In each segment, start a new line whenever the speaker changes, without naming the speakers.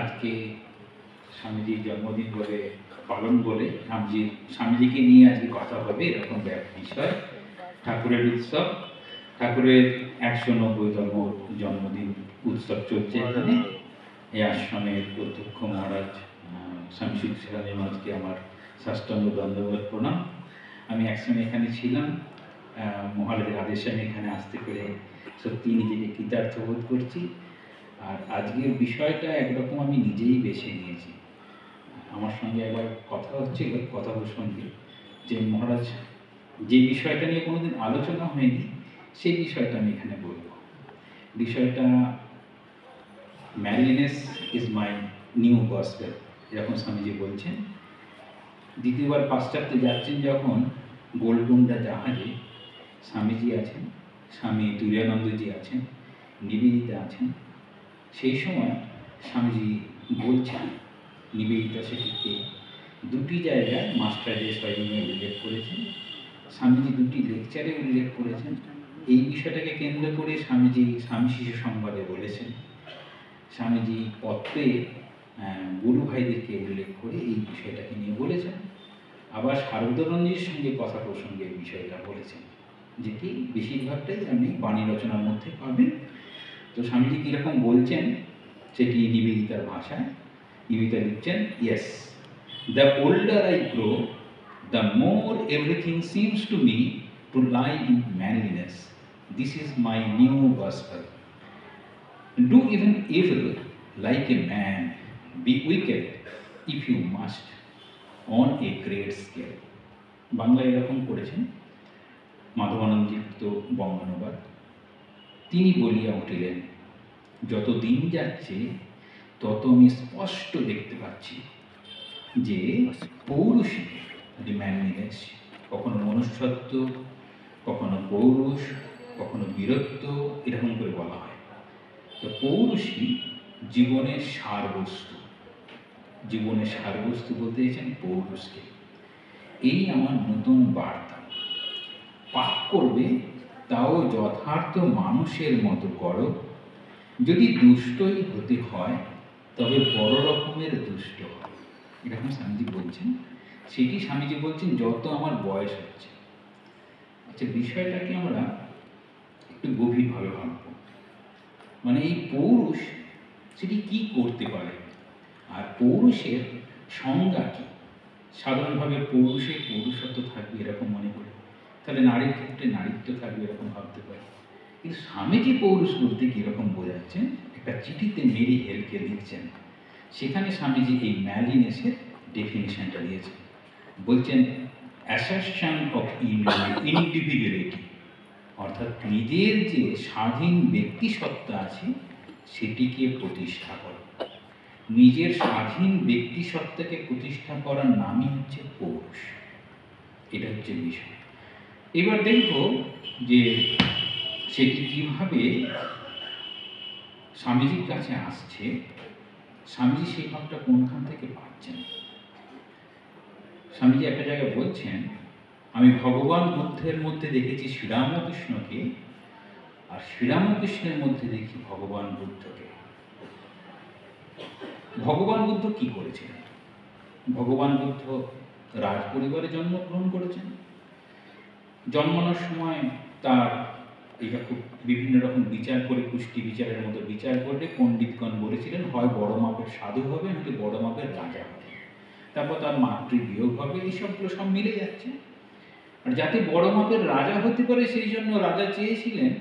আজকে স্বামীজির জন্মদিন বলে পালন বলে স্বামীজিকে নিয়ে আজকে কথা হবে এরকম বিষয়। ঠাকুরের উৎসব, ঠাকুরের 190তম জন্মদিন উৎসব চলছে এখানে। এই আশ্রমের অধ্যক্ষ মহারাজ স্বামী সুখসিরানী মহারাজকে আমার সাষ্টাঙ্গ দণ্ডবত প্রণাম। আমি একসময় এখানে ছিলাম, মহারাজের আদেশে আমি এখানে আসতে পেরে সত্যি নিজেকে কৃতার্থ বোধ করছি। আর আজকের বিষয়টা একরকম আমি নিজেই বেছে নিয়েছি। আমার সঙ্গে একবার কথা হচ্ছিল কথা প্রসঙ্গে যে মহারাজ যে বিষয়টা নিয়ে কোনোদিন আলোচনা হয়নি সেই বিষয়টা আমি এখানে বলব। বিষয়টা ম্যানলিনেস ইজ মাই নিউ গসপেল, এরকম স্বামীজি বলছেন। দ্বিতীয়বার পাশ্চাত্যে যাচ্ছেন যখন গোলকুন্ডা জাহাজে স্বামীজি আছেন, স্বামী তুরানন্দজি আছেন, নিবেদিতা আছেন। সেই সময় স্বামীজি বলছেন, নিবেদিতা সেটিকে দুটি জায়গায় মাস্টারের স্বয়ংয়ে উল্লেখ করেছেন, স্বামীজি দুটি লেকচারে উল্লেখ করেছেন। এই বিষয়টাকে কেন্দ্র করে স্বামীজি স্বামী শিশু সংবাদে বলেছেন, স্বামীজি পত্রে গুরু ভাইদেরকে উল্লেখ করে এই বিষয়টাকে নিয়ে বলেছেন। আবার শারদানন্দজির সঙ্গে কথা প্রসঙ্গে এই বিষয়টা বলেছেন, যেটি বেশিরভাগটাই আপনি বাণী রচনার মধ্যে পাবেন। তো স্বামীজি কীরকম বলছেন সেটি নিবেদিতার ভাষায়। নিবেদিতা লিখছেন, yes, the older I grow, the more everything seems to me to lie in manliness. This is my new gospel. Do even evil like a man, be wicked if you must, on a great scale. বাংলায় এরকম করেছেন মাধবানন্দযুক্ত বঙ্গানুবাদ। তিনি বলিয়া উঠিলেন, যত দিন যাচ্ছে তত আমি স্পষ্ট দেখতে পাচ্ছি যে পৌরুষী ম্যানলিনেস, কখনো মনুষ্যত্ব, কখনো পৌরুষ, কখনো বীরত্ব, এরকম করে বলা হয়। তো পৌরুষী জীবনের সারবস্তু, জীবনের সারবস্তু বলতে চাইছেন পৌরুষকে। এই আমার নতুন বার্তা। পাপ করবে তাও যথার্থ মানুষের মতো করো, যদি দুষ্টই হতে হয় তবে বড় রকমের দুষ্ট হয়। এরকম স্বামীজি বলছেন। সেটি স্বামীজি বলছেন যত আমার বয়স হচ্ছে। আচ্ছা, বিষয়টাকে আমরা একটু গভীরভাবে ভাবব। মানে এই পৌরুষ সেটি কি করতে পারে, আর পৌরুষের সংজ্ঞা কি? সাধারণভাবে পৌরুষের পৌরুষত্ব থাকবে এরকম মনে করি, তাহলে নারীর ক্ষেত্রে নারীত্ব থাকবে এরকম ভাবতে পারি। কিন্তু স্বামীজি পৌরুষ বলতে কীরকম বোঝাচ্ছেন, একটা চিঠিতে মেরি হেলকে লিখছেন, সেখানে স্বামীজি এই ম্যানলিনেসের ডেফিনিশনটা দিয়েছেন। বলছেন, অ্যাসারশন অফ ইন্ডিভিজুয়ালিটি, অর্থাৎ নিজের যে স্বাধীন ব্যক্তিসত্তা আছে সেটিকে প্রতিষ্ঠা করা। নিজের স্বাধীন ব্যক্তিসত্তাকে প্রতিষ্ঠা করার নামই হচ্ছে পৌরুষ। এটা হচ্ছে বিষয়। এবার দেখব যে সেটি কীভাবে স্বামীজির কাছে আসছে, স্বামীজি সেই ভাবটা কোনখান থেকে পাচ্ছেন। স্বামীজি একটা জায়গায় বলছেন, আমি ভগবান বুদ্ধের মধ্যে দেখেছি শ্রীরামকৃষ্ণকে, আর শ্রীরামকৃষ্ণের মধ্যে দেখি ভগবান বুদ্ধকে। ভগবান বুদ্ধ কি করেছিলেন? ভগবান বুদ্ধ রাজ পরিবারে জন্মগ্রহণ করেছেন। জন্মানোর সময় তার এটা খুব বিভিন্ন রকম বিচার করে, পুষ্টি বিচারের মতো বিচার করলে পণ্ডিতগণ বলেছিলেন হয় বড় মাপের সাধু হবে, নাকি বড় মাপের রাজা হবে। তারপর তার মাতৃবিয়োগ হবে, এইসবগুলো সব মিলে যাচ্ছে। আর যাতে বড় মাপের রাজা হতে পারে সেই জন্য রাজা চেয়েছিলেন,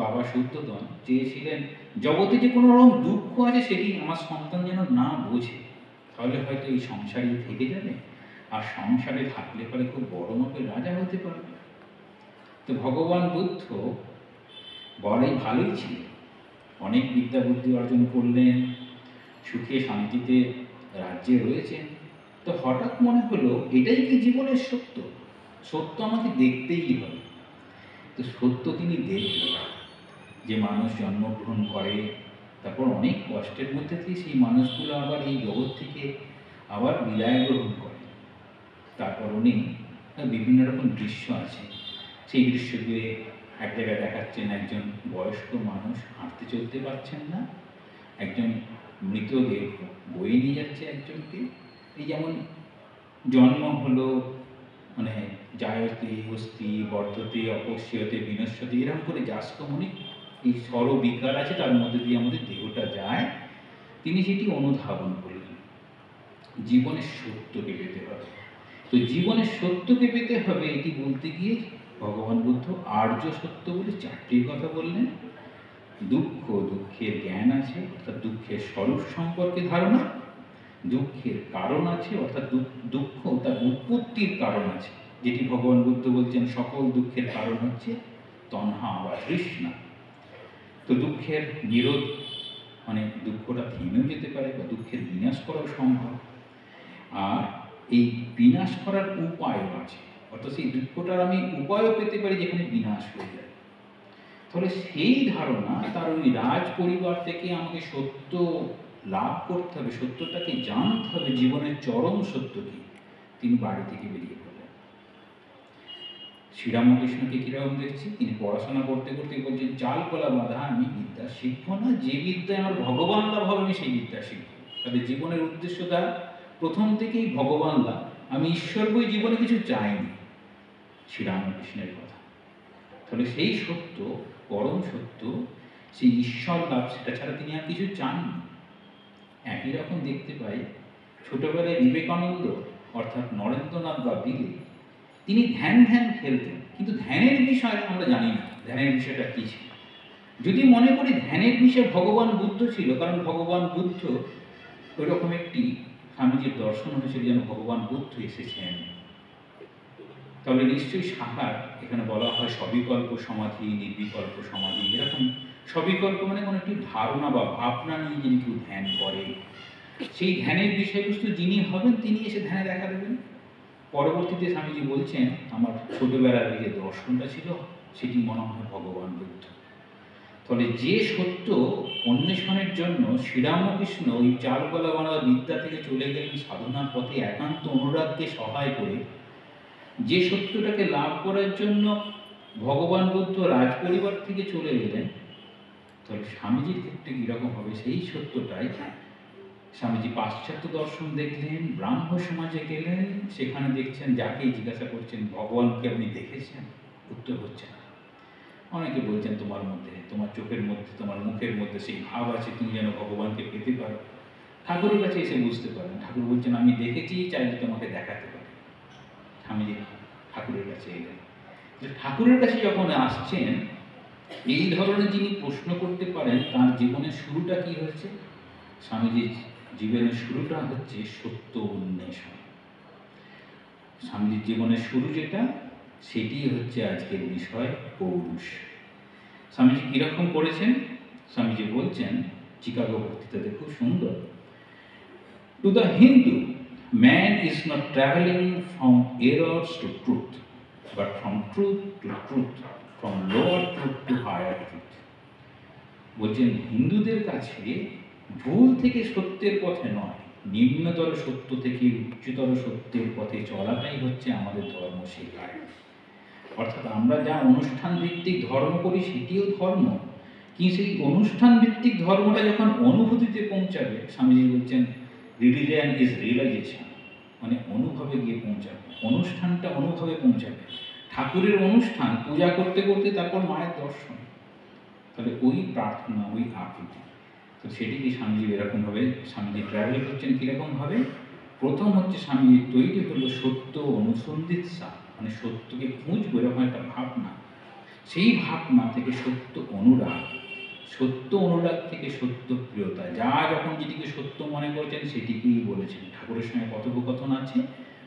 বাবা শুদ্ধোধন চেয়েছিলেন, জগতে যে কোনো রকম দুঃখ আছে সেটি আমার সন্তান যেন না বোঝে, তাহলে হয়তো এই সংসারেই থেকে যাবে, আর সংসারে থাকলে পরে খুব বড় মাপের রাজা হতে পারবে। তো ভগবান বুদ্ধ বড়ই ভালোই ছিলেন, অনেক বিদ্যা বুদ্ধি অর্জন করলেন, সুখে শান্তিতে রাজ্যে রয়েছেন। তো হঠাৎ মনে হলো এটাই কি জীবনের সত্য? সত্য আমাকে দেখতেই হবে। তো সত্য তিনি দেখলেন যে মানুষ জন্মগ্রহণ করে, তারপর অনেক কষ্টের মধ্যে দিয়ে সেই মানুষগুলো আবার এই জগৎ থেকে আবার বিদায় গ্রহণ করে। তারপর উনি বিভিন্ন রকম দৃশ্য আছে, সেই দৃশ্যগুলো এক জায়গায় দেখাচ্ছেন একজন বয়স্ক মানুষ হাঁটতে চলতে পারছেন না, একজন মৃতদেহ বয়ে নিয়ে যাচ্ছে একজনকে। এই যেমন জন্ম হলো, মানে জায়তে অস্তি বর্ধতে অপশ্যতে বিনশ্যতে, এরকম করে যাস্কমণি এই স্বরবিকার আছে, তার মধ্যে দিয়ে আমাদের দেহটা যায়। তিনি সেটি অনুধাবন করলেন। জীবনের সত্যকে পেতে হবে। তো জীবনের সত্যকে পেতে হবে এটি বলতে গিয়ে ভগবান বুদ্ধ আর্য সত্য বলে চারটির কথা বললেন। দুঃখ, দুঃখের জ্ঞান আছে, অর্থাৎ দুঃখের স্বরূপ সম্পর্কে ধারণা। দুঃখের কারণ আছে, অর্থাৎ দুঃখ তার উৎপত্তির কারণ আছে, যেটি ভগবান বুদ্ধ বলছেন সকল দুঃখের কারণ হচ্ছে তণহা বা তৃষ্ণা। তো দুঃখের নিরোধ, মানে দুঃখটা থেমেও যেতে পারে বা দুঃখের বিনাশ করাও সম্ভব। আর এই বিনাশ করার উপায়ও আছে, অর্থাৎ সেই দুঃখটার আমি উপায়ও পেতে পারি যেখানে বিনাশ হয়ে যায়। তাহলে সেই ধারণা, তার ওই রাজ পরিবার থেকে আমাকে সত্য লাভ করতে হবে, সত্যটাকে জানতে হবে, জীবনের চরম সত্য কি। তিনি বাড়ি থেকে বেরিয়ে পড়লেন। শ্রীরামকৃষ্ণকে কিরকম দেখছি, তিনি পড়াশোনা করতে করতে বলছেন চাল কলা বাঁধা আমি বিদ্যা শিখবো না, যে বিদ্যায় আমার ভগবান লাভ হবে আমি সেই বিদ্যা শিখবো। তাদের জীবনের উদ্দেশ্যটা প্রথম থেকেই ভগবান লাভ, আমি ঈশ্বর বই জীবনে কিছু চাইনি। শ্রীরামকৃষ্ণের কথা। তাহলে সেই সত্য, পরম সত্য, সেই ঈশ্বর লাভ, সেটা ছাড়া তিনি আর কিছু চাননি। একই রকম দেখতে পাই ছোটবেলায় বিবেকানন্দ অর্থাৎ নরেন্দ্রনাথ বা বিলে, তিনি ধ্যান খেলতেন, কিন্তু ধ্যানের বিষয় আমরা জানি না ধ্যানের বিষয়টা কী ছিল। যদি মনে করি ধ্যানের বিষয় ভগবান বুদ্ধ ছিল, কারণ ভগবান বুদ্ধ ওই রকম একটি স্বামীজির দর্শন হয়েছিল যেন ভগবান বুদ্ধ এসেছেন, তাহলে নিশ্চয়ই সাকার, এখানে বলা হয় সবিকল্প সমাধি, নির্বিকল্প সমাধি, এরকম সবিকল্প মানে কোনো একটি ধারণা বা ভাবনা নিয়ে যিনি কেউ ধ্যান করে, সেই ধ্যানের বিষয়বস্তু যিনি হবেন তিনি এসে ধ্যানে দেখা দেবেন। পরবর্তীতে স্বামীজি বলছেন আমার ছোটবেলার যে দর্শনটা ছিল সেটি মনে হয় ভগবান বুদ্ধ। তাহলে যে সত্য অন্বেষণের জন্য শ্রীরামকৃষ্ণ ওই চালকলা বাংলা বিদ্যা থেকে চলে গেলেন সাধনার পথে একান্ত অনুরাগকে সহায় করে, যে সত্যটাকে লাভ করার জন্য ভগবান বুদ্ধ রাজপরিবার থেকে চলে গেলেন, তাহলে স্বামীজির ক্ষেত্রে কীরকম হবে সেই সত্যটাই। স্বামীজি পাশ্চাত্য দর্শন দেখলেন, ব্রাহ্ম সমাজে গেলেন, সেখানে দেখছেন যাকেই জিজ্ঞাসা করছেন ভগবানকে আপনি দেখেছেন, উত্তর হচ্ছে না। অনেকে বলছেন তোমার মধ্যে, তোমার চোখের মধ্যে, তোমার মুখের মধ্যে সেই ভাব আছে, তুমি যেন ভগবানকে পেতে পারো। ঠাকুরের কাছে এসে বুঝতে পারেন, ঠাকুর বলছেন আমি দেখেছি, চাইলে তোমাকে দেখাতে পারি। স্বামীজি ঠাকুরের কাছে এলেন। ঠাকুরের কাছে যখন আসছেন, এই ধরনের যিনি প্রশ্ন করতে পারেন তার জীবনের শুরুটা কি হয়েছে? স্বামীজির জীবনের শুরুটা হচ্ছে সত্য উন্মেষণ। স্বামীজির জীবনের শুরু যেটা, সেটি হচ্ছে আজকের বিষয় পৌরুষ। স্বামীজি কীরকম করেছেন? স্বামীজি বলছেন চিকাগো বক্তৃতাতে খুব সুন্দর, to the Hindu man is not traveling from errors to truth, but from truth to truth, from lower truth to higher truth. বলছেন হিন্দুদের কাছে ভুল থেকে সত্যের পথে নয়, নিম্নতর সত্য থেকে উচ্চতর সত্যের পথে চলাটাই হচ্ছে আমাদের ধর্ম শেখায়। অর্থাৎ আমরা যা অনুষ্ঠান ভিত্তিক ধর্ম করি সেটিও ধর্ম, কিন্তু সেই অনুষ্ঠান ভিত্তিক ধর্মটা যখন অনুভূতিতে পৌঁছাবে, স্বামীজি বলছেন রিলিজিয়ান ইজ রিয়েলাইজেশন, মানে অনুভবে গিয়ে পৌঁছাবে, অনুষ্ঠানটা অনুভবে পৌঁছাবে। ঠাকুরের অনুষ্ঠান পূজা করতে করতে তারপর মায়ের দর্শন, তাহলে ওই প্রার্থনা, ওই আকুতি। তো সেটিকে স্বামীজি এরকমভাবে স্বামীজি ট্রাভেল করছেন কীরকমভাবে। প্রথম হচ্ছে স্বামীজি তৈরি হলো সত্য অনুসন্ধিৎসা, মানে সত্যকে খুঁজবো এরকম একটা ভাবনা, সেই ভাবনা থেকে সত্য অনুরাগ, সত্য অনুরাগ থেকে সত্য প্রিয়তা, যা যখন যেটিকে সত্য মনে করছেন সেটিকেই বলেছেন। ঠাকুরের সঙ্গে কথোপকথন আছে,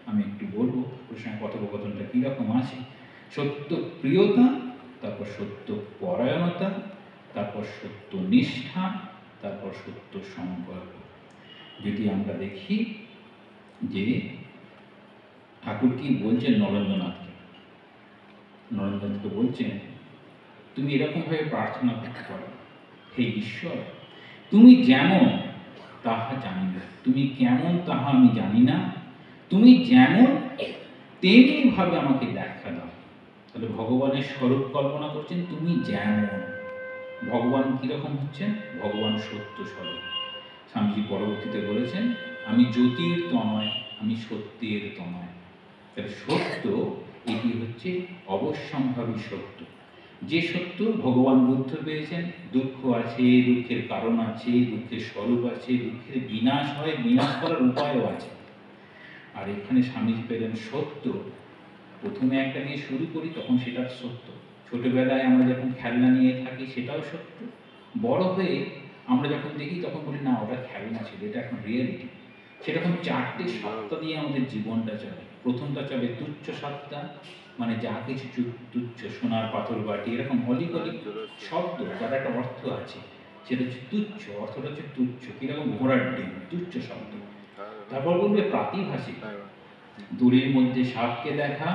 আমি একটু বলবো ঠাকুরের সঙ্গে কথোপকথনটা কীরকম আছে। সত্য প্রিয়তা, তারপর সত্য পরায়ণতা, তারপর সত্য নিষ্ঠা, তারপর সত্য সংকল্প। যদি আমরা দেখি যে ঠাকুর কি বলছেন নরেন্দ্রনাথকে, নরেন্দ্রনাথকে বলছেন তুমি এরকমভাবে প্রার্থনা করতে পারো, হে ঈশ্বর তুমি যেমন তাহা জানি না, তুমি কেমন তাহা আমি জানি না, তুমি যেমন তেমনিভাবে আমাকে দেখা দাও। তাহলে ভগবানের স্বরূপ কল্পনা করছেন, তুমি যেমন। ভগবান কীরকম হচ্ছেন? ভগবান সত্য স্বরূপ। স্বামীজি পরবর্তীতে বলেছেন, আমি জ্যোতির তনয়, আমি সত্যের তনয়। তাহলে সত্য এটি হচ্ছে অবশ্যম্ভাবী সত্য। যে সত্য ভগবান বুদ্ধ পেয়েছেন, দুঃখ আছে, দুঃখের কারণ আছে, দুঃখের স্বরূপ আছে, দুঃখের বিনাশ হয়, বিনাশ করার উপায়ও আছে। আর এখানে স্বামীজি পেলেন সত্য। প্রথমে একটা নিয়ে শুরু করি, তখন সেটা সত্য। ছোটবেলায় আমরা যখন খেলনা নিয়ে থাকি সেটাও সত্য। বড় হয়ে আমরা যখন দেখি তখন বলি না ওটা খেলনা ছিল, এটা এখন রিয়েলিটি। সেরকম চারটে সত্তা দিয়ে আমাদের জীবনটা চলে। প্রথমটা চলে তুচ্ছ সত্তা, মানে যা কিছু তুচ্ছ, সোনার পাথর বাটি, এরকম অলিক শব্দ যার একটা অর্থ আছে, সেটা হচ্ছে তুচ্ছ, অর্থটা হচ্ছে তুচ্ছ। কিরকম ঘোড়ার ডিম, তুচ্ছ শব্দ। তারপর বলবে প্রাতিভাসিক, দূরের মধ্যে সাপকে দেখা,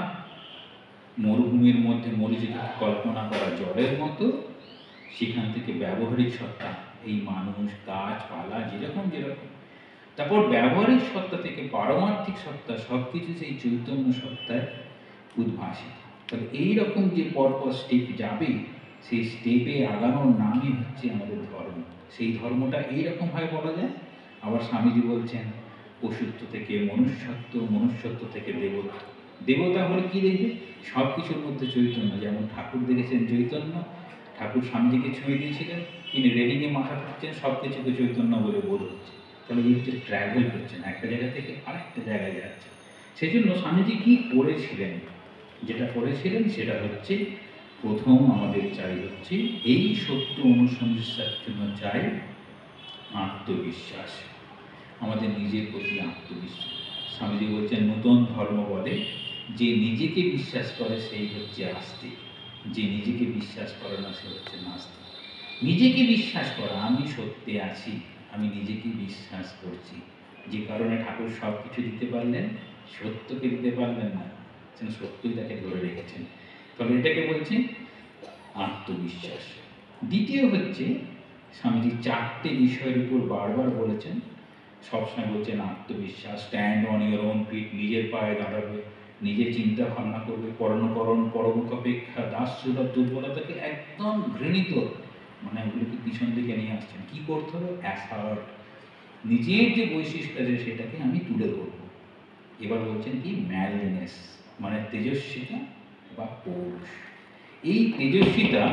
মরুভূমির মধ্যে মরিচিকা কল্পনা করা জলের মতো। সেখান থেকে ব্যবহারিক সত্তা, এই মানুষ, গাছপালা, যেরকম যেরকম। তারপর ব্যবহারিক সত্তা থেকে পারমার্থিক সত্তা, সব কিছু সেই চৈতন্য সত্তায় উদ্ভাসিত। তাহলে এইরকম যে পরপর স্টেপ যাবে, সেই স্টেপে আগানোর নামই হচ্ছে আমাদের ধর্ম। সেই ধর্মটা এইরকমভাবে বলা যায়। আবার স্বামীজি বলছেন পশুত্ব থেকে মনুষ্যত্ব, মনুষ্যত্ব থেকে দেবত্ব। দেবতা হলে কি দেখবে? সব কিছুর মধ্যে চৈতন্য। যেমন ঠাকুর দেখেছেন চৈতন্য, ঠাকুর স্বামীজিকে ছুঁয়ে দিয়েছিলেন, তিনি রেলিংয়ে মাথা ঠুকছেন, সব কিছুকে চৈতন্য বলে বোধ হচ্ছে। তাহলে এই হচ্ছে ট্র্যাভেল করছেন, একটা জায়গা থেকে আরেকটা জায়গায় যাচ্ছে। সেই জন্য স্বামীজি কী করেছিলেন? যেটা করেছিলেন সেটা হচ্ছে, প্রথম আমাদের চাই হচ্ছে এই সত্য অনুসন্ধানের জন্য চাই আত্মবিশ্বাস, আমাদের নিজের প্রতি আত্মবিশ্বাস। স্বামীজি বলছেন নূতন ধর্ম বলে যে নিজেকে বিশ্বাস করে সেই হচ্ছে আস্তিক, যে নিজেকে বিশ্বাস করে না সে হচ্ছে নাস্তিক। নিজেকে বিশ্বাস করা, আমি সত্যে আছি, আমি নিজেকে বিশ্বাস করছি। যে কারণে ঠাকুর সব কিছু দিতে পারলেন, সত্যকে দিতে পারলেন না, সত্যই তাকে ধরে রেখেছেন। তবে এটাকে বলছে আত্মবিশ্বাস। দ্বিতীয় হচ্ছে, স্বামীজি চারটে বিষয়ের উপর বারবার বলেছেন, সবসময় বলছেন আত্মবিশ্বাস, stand on your own feet, নিজের পায়ে দাঁড়াবে, নিজে চিন্তা ভাবনা করবে, পরণকরণ, পরমুখ অপেক্ষা, দাসসুলভ, দুর্বলতাকে একদম ঘৃণিত, মানে ওগুলোকে পিছন দিকে নিয়ে আসছেন। কি করতে হবে? অ্যাসার্ট, নিজের যে বৈশিষ্ট্য আছে সেটাকে আমি তুলে ধরব। এবার বলছেন কি? ম্যানলিনেস, মানে তেজস্বিতা বা পৌরুষ। এই তেজস্বিতা,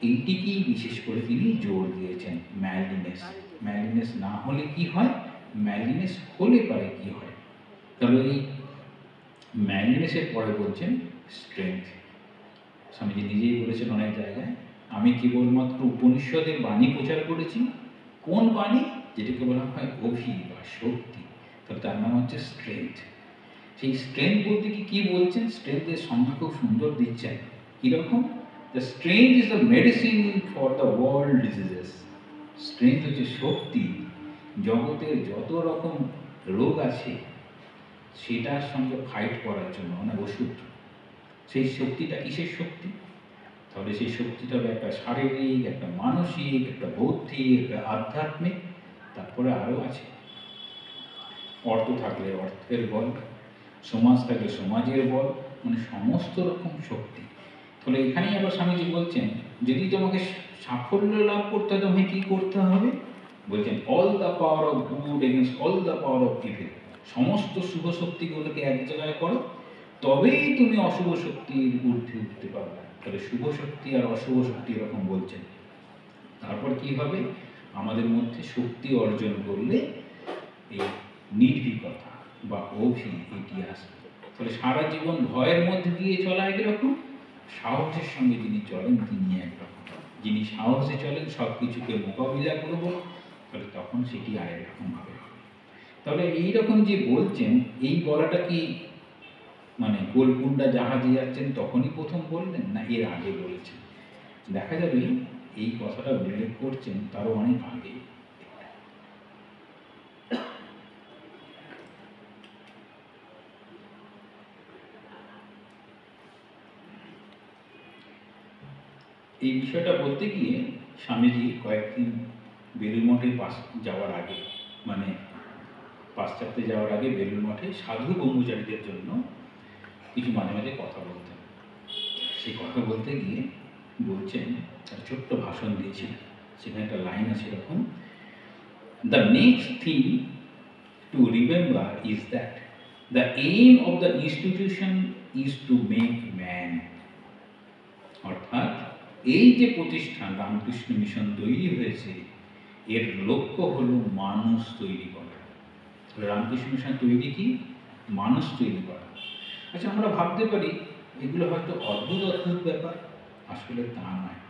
এইটিকেই বিশেষ করে তিনি জোর দিয়েছেন। ম্যানলিনেস, ম্যানলিনেস না হলে কি হয়, ম্যানলিনেস হলে পারে কি হয়। তবে এই ম্যানলিনেসের পরে বলছেন স্ট্রেংথ। স্বামীজি নিজেই বলেছেন অনেক জায়গায়, আমি কেবলমাত্র উপনিষদের বাণী প্রচার করেছি। কোন বাণী? যেটাকে বলা হয় অভি বা শক্তি। তাহলে তার নাম হচ্ছে স্ট্রেংথ। সেই স্ট্রেংথ বলতে কি বলছেন? স্ট্রেংথের সংজ্ঞা খুব সুন্দর দিচ্ছেন। কীরকম? The strength is the medicine for the world diseases. Strength হচ্ছে শক্তি, জগতের যত রকম রোগ আছে সেটার সঙ্গে ফাইট করার জন্য, মানে ওষুধ। সেই শক্তিটা কিসের শক্তি? তাহলে সেই শক্তিটা হবে একটা শারীরিক, একটা মানসিক, একটা বৌদ্ধিক, একটা আধ্যাত্মিক, তারপরে আরও আছে। অর্থ থাকলে অর্থের বল, সমাজ থাকলে সমাজের বল, মানে সমস্ত রকম শক্তি। তাহলে এখানেই আবার স্বামীজি বলছেন, যদি তোমাকে সাফল্য লাভ করতে হয় তোমাকে কী করতে হবে? বলছেন all the power of good against all the power of evil. সমস্ত শুভ শক্তিগুলোকে এক জায়গায় করো, তবেই তুমি অশুভ শক্তির ঊর্ধ্বে উঠতে পারবে। তাহলে শুভ শক্তি আর অশুভ শক্তি এরকম বলছেন। তারপর কি হবে? আমাদের মধ্যে শক্তি অর্জন করলে এই নির্ভীকতা বা অভি, এটি আসবে। তাহলে সারা জীবন ভয়ের মধ্যে দিয়ে চলা একরকম, সাহসের সঙ্গে যিনি চলেন তিনি একরকম। যিনি সাহসে চলেন, সব কিছুকে মোকাবিলা করব, তাহলে তখন সেটি আরেক রকম হবে। তাহলে এইরকম যে বলছেন, এই বলাটা কি মানে গোলকুন্ডা জাহাজে যাচ্ছেন তখনই প্রথম বললেন, না এর আগে বলেছেন? দেখা যাবে এই কথাটা উল্লেখ করছেন তারও অনেক আগে। এই বিষয়টা বলতে গিয়ে স্বামীজি কয়েকদিন বেলুড় মঠে যাওয়ার আগে, মানে পাশ্চাত্যে যাওয়ার আগে বেলুড় মঠে সাধু ব্রহ্মচারীদের জন্য কিছু মাঝে মাঝে কথা বলতেন। সেই কথা বলতে গিয়ে বলছেন, তার ছোট্ট ভাষণ দিয়েছিলেন। সেখানে একটা লাইন আছে এরকম, The next thing to remember is that the aim of the institution is to make man. অর্থাৎ এই যে প্রতিষ্ঠান রামকৃষ্ণ মিশন তৈরি হয়েছে, এর লক্ষ্য হলো মানুষ তৈরি করা। রামকৃষ্ণ মিশন তৈরি কি? মানুষ তৈরি করা। আচ্ছা, আমরা ভাবতে পারি এগুলো হয়তো অদ্ভুত অদ্ভুত ব্যাপার, আসলে তা নয়।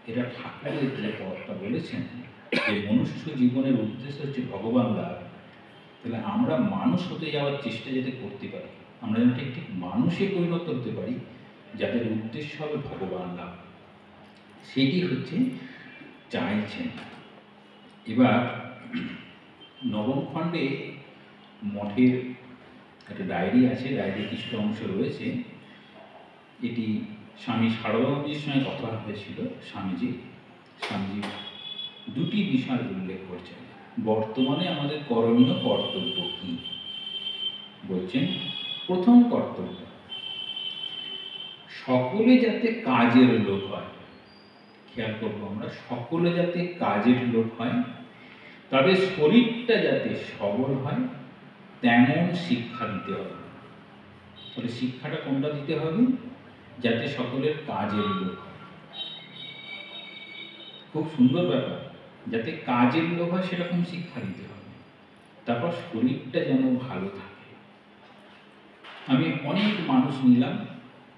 এরা ঠাকুরের যে কথা বলেছেন যে মনুষ্য জীবনের উদ্দেশ্য হচ্ছে ভগবান লাভ, তাহলে আমরা মানুষ হতে যাওয়ার চেষ্টা যাতে করতে পারি, আমরা যেন ঠিক ঠিক মানুষে পরিণত হতে পারি, যাদের উদ্দেশ্য হবে ভগবান লাভ, সেটি হচ্ছে চাইছেন। এবার নবম খণ্ডে মঠের একটা ডায়েরি আছে, ডায়েরির কিছুটা অংশ রয়েছে। এটি স্বামী সারদানন্দজির সঙ্গে কথা হয়েছিল। স্বামীজি দুটি বিষয় উল্লেখ করছেন। বর্তমানে আমাদের করণীয় কর্তব্য কি বলছেন। প্রথম কর্তব্য, সকলে যাতে কাজের লোক হয়। খেয়াল করবো আমরা, সকলে যাতে কাজের লোক হয়, তাদের শরীরটা যাতে সবল হয়, তেমন শিক্ষা দিতে হবে। তাহলে শিক্ষাটা কোনটা দিতে হবে? যাতে সকলের কাজের লোক হয়। খুব সুন্দর ব্যাপার, যাতে কাজের লোক হয় সেরকম শিক্ষা দিতে হবে। তারপর শরীরটা যেন ভালো থাকে। আমি অনেক মানুষ নিলাম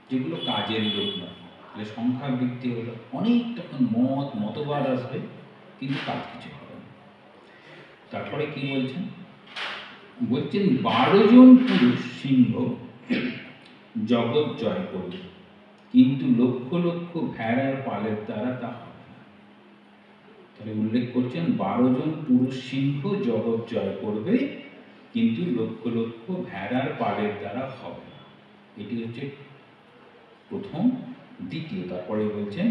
যেগুলো কাজের লোক নয়, তাহলে সংখ্যা বৃদ্ধি হলো, অনেক তখন মতবাদ আসবে, কিন্তু কাজ কিছু হবে না। তারপরে কি বলছেন? 12 জন পুরুষ সিংহ জগৎ জয় করবে, কিন্তু লক্ষ লক্ষ ভেড়ার পালের দ্বারা তা হবে না। তাহলে উল্লেখ করছেন 12 জন পুরুষ সিংহ জগৎ জয় করবে, কিন্তু লক্ষ লক্ষ ভেড়ার পালের দ্বারা হবে না। এটি হচ্ছে প্রথম। দ্বিতীয়, তারপরে বলছেন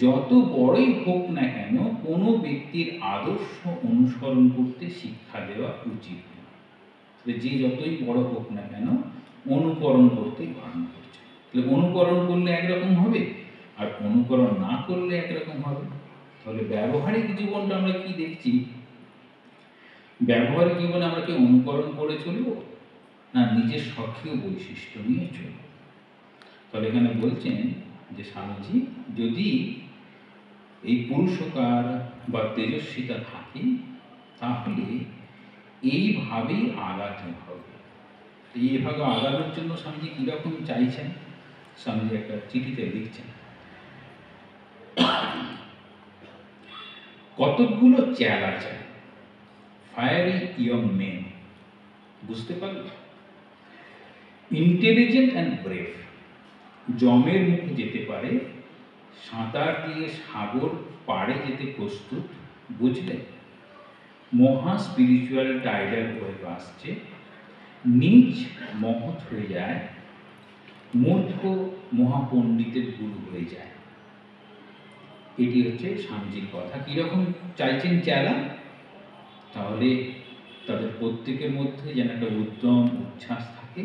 যত বড়ই হোক না কেন কোনো ব্যক্তির আদর্শ অনুসরণ করতে শিক্ষা দেওয়া উচিত না। যে যতই বড় হোক না কেন অনুকরণ করতে বারণ করছে। তাহলে অনুকরণ করলে একরকম হবে, আর অনুকরণ না করলে একরকম হবে। তাহলে ব্যবহারিক জীবনটা আমরা কি দেখছি? ব্যবহারিক জীবনে আমরা কি অনুকরণ করে চলবো, না নিজের সক্রিয় বৈশিষ্ট্য নিয়ে চলব? তাহলে এখানে বলছেন যে স্বামীজি, যদি এই পুরুষকার বা তেজস্বিতা থাকে, তাহলে এইভাবেই আগাতে হবে। এইভাবে আগানোর জন্য স্বামীজি কীরকম চাইছেন? স্বামীজি একটা চিঠিতে লিখছেন, কতকগুলো চেলা চাই, ফায়ারি ইয়ং মেন, বুঝতে পারল, ইন্টেলিজেন্ট অ্যান্ড ব্রেভ, জমের মুখে যেতে পারে, সাঁতার দিয়ে সাগর পাড়ে যেতে প্রস্তুত, বুঝলে, মহা স্পিরিচুয়াল টাইডাল ওয়েভ আসছে, নিজ মহৎ হয়ে যায়, মূর্খ মহাপণ্ডিতের গুরু হয়ে যায়। এটি হচ্ছে স্বামীজির কথা। কিরকম চাইছেন চেলা? তাহলে তাদের প্রত্যেকের মধ্যে যেন একটা উদ্যম উচ্ছ্বাস থাকে,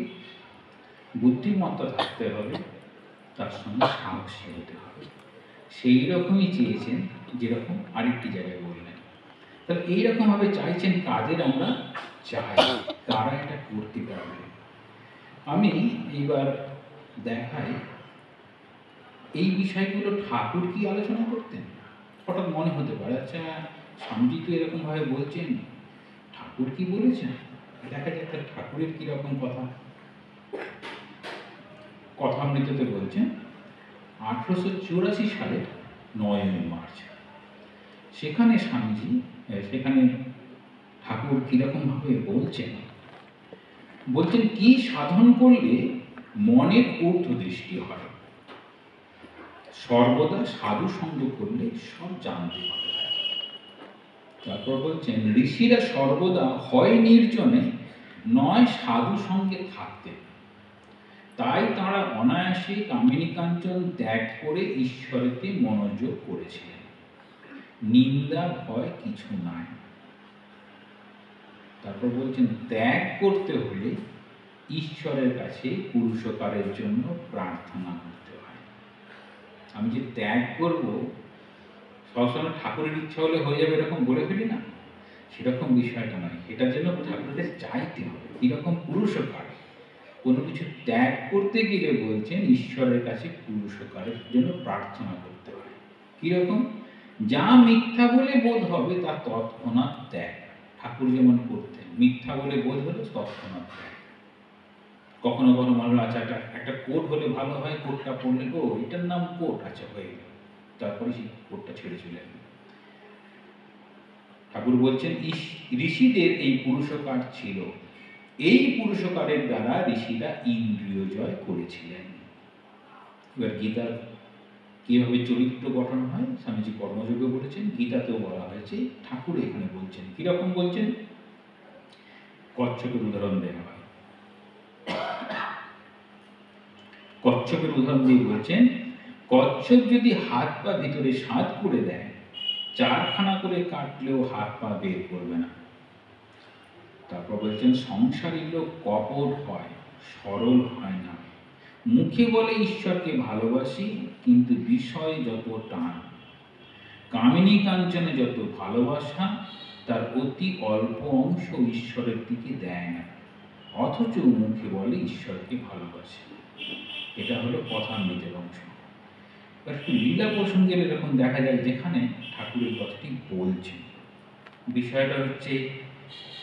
বুদ্ধিমত্তা থাকতে হবে, তার সঙ্গে সাহসী হতে হবে। সেই রকমই চেয়েছেন যেরকম আরেকটি জায়গায় বললেন। তাহলে এইরকমভাবে চাইছেন কাজের আমরা চাই, তারা এটা করতে পারবে। আমি এইবার দেখাই এই বিষয়গুলো ঠাকুর কি আলোচনা করতেন। হঠাৎ মনে হতে পারে, আচ্ছা স্বামীজি তো এরকমভাবে বলছেন, ঠাকুর কি বলেছেন? দেখা যাক ঠাকুরের কীরকম কথা। কথামৃততে বলছেন 1884 সালের 9 মার্চ। সেখানে স্বামীজি, সেখানে ঠাকুর কীরকমভাবে বলছেন, কি সাধন করলে মনের ঊর্ধ্বদৃষ্টি হয়, সর্বদা সাধু সঙ্গ করলে সব জানতে হবে। তারপর বলছেন ঋষিরা সর্বদা হয় নির্জনে নয় সাধু সঙ্গে থাকতে, তাই তারা অনায়াসে কামিনী কাঞ্চন ত্যাগ করে ঈশ্বরেতে মনোযোগ করেছিলেন, নিন্দা ভয় কিছু নাই। তারপর বলছেন ত্যাগ করতে হলে ঈশ্বরের কাছে পুরুষকারের জন্য প্রার্থনা করতে হয়। আমি যে ত্যাগ করব সবসময় ঠাকুরের ইচ্ছা হলে হয়ে যাবে এরকম বলে ফেলি না। সেরকম বিষয়টা নয়, এটা যেন ঠাকুরকে চাইতে হবে। কীরকম পুরুষকার, কোনো কিছু ত্যাগ করতে গেলে বলছেন ঈশ্বরের কাছে পুরুষকারের জন্য প্রার্থনা করতে হয়। কীরকম? যা মিথ্যা বলে বোধ হবে তা তৎক্ষণাৎ ত্যাগ। ঠাকুর যেমন করতেন, মিথ্যা বলে বোধ হলে তৎক্ষণাৎ ত্যাগ। কখনো কখনো মনে হলো আচ্ছা একটা কোট হলে ভালো হয়, কোটটা পরলে ও এটার নাম কোট, আচ্ছা হয়ে গেল, তারপরে সেই কোটটা ছেড়ে চলে গেল। ঠাকুর বলছেন ঋষিদের এই পুরুষকার ছিল, এই পুরুষকারের দ্বারা ঋষিরা ইন্দ্রিয় জয় করেছিলেন। এবার গীতার কিভাবে চরিত্র গঠন হয় স্বামীজি কর্মযোগে বলেছেন, গীতাতেও বলা হয়েছে, ঠাকুর এখানে বলছেন। কিরকম বলছেন? কচ্ছপের উদাহরণ দেওয়া হয়। কচ্ছপের উদাহরণ দিয়ে বলছেন, কচ্ছপ যদি হাত পা ভিতরে সাজ করে দেয়, 4খানা করে কাটলেও হাত পা বের করবে না। তারপর বলছেন, সংসারী লোক কপট হয়, সরল হয় না, মুখে বলে ঈশ্বরকে ভালোবাসি, কিন্তু বিষয় যত টান, কামিনী কাঞ্চনে যত ভালোবাসা, তার অতি অল্প অংশ ঈশ্বরের দিকে দেয় না, অথচ মুখে বলে ঈশ্বরকে ভালোবাসে। এটা হলো কথামৃতের অংশ। একটু লীলা প্রসঙ্গের এরকম দেখা যায় যেখানে ঠাকুরের কথাটি বলছেন। বিষয়টা হচ্ছে,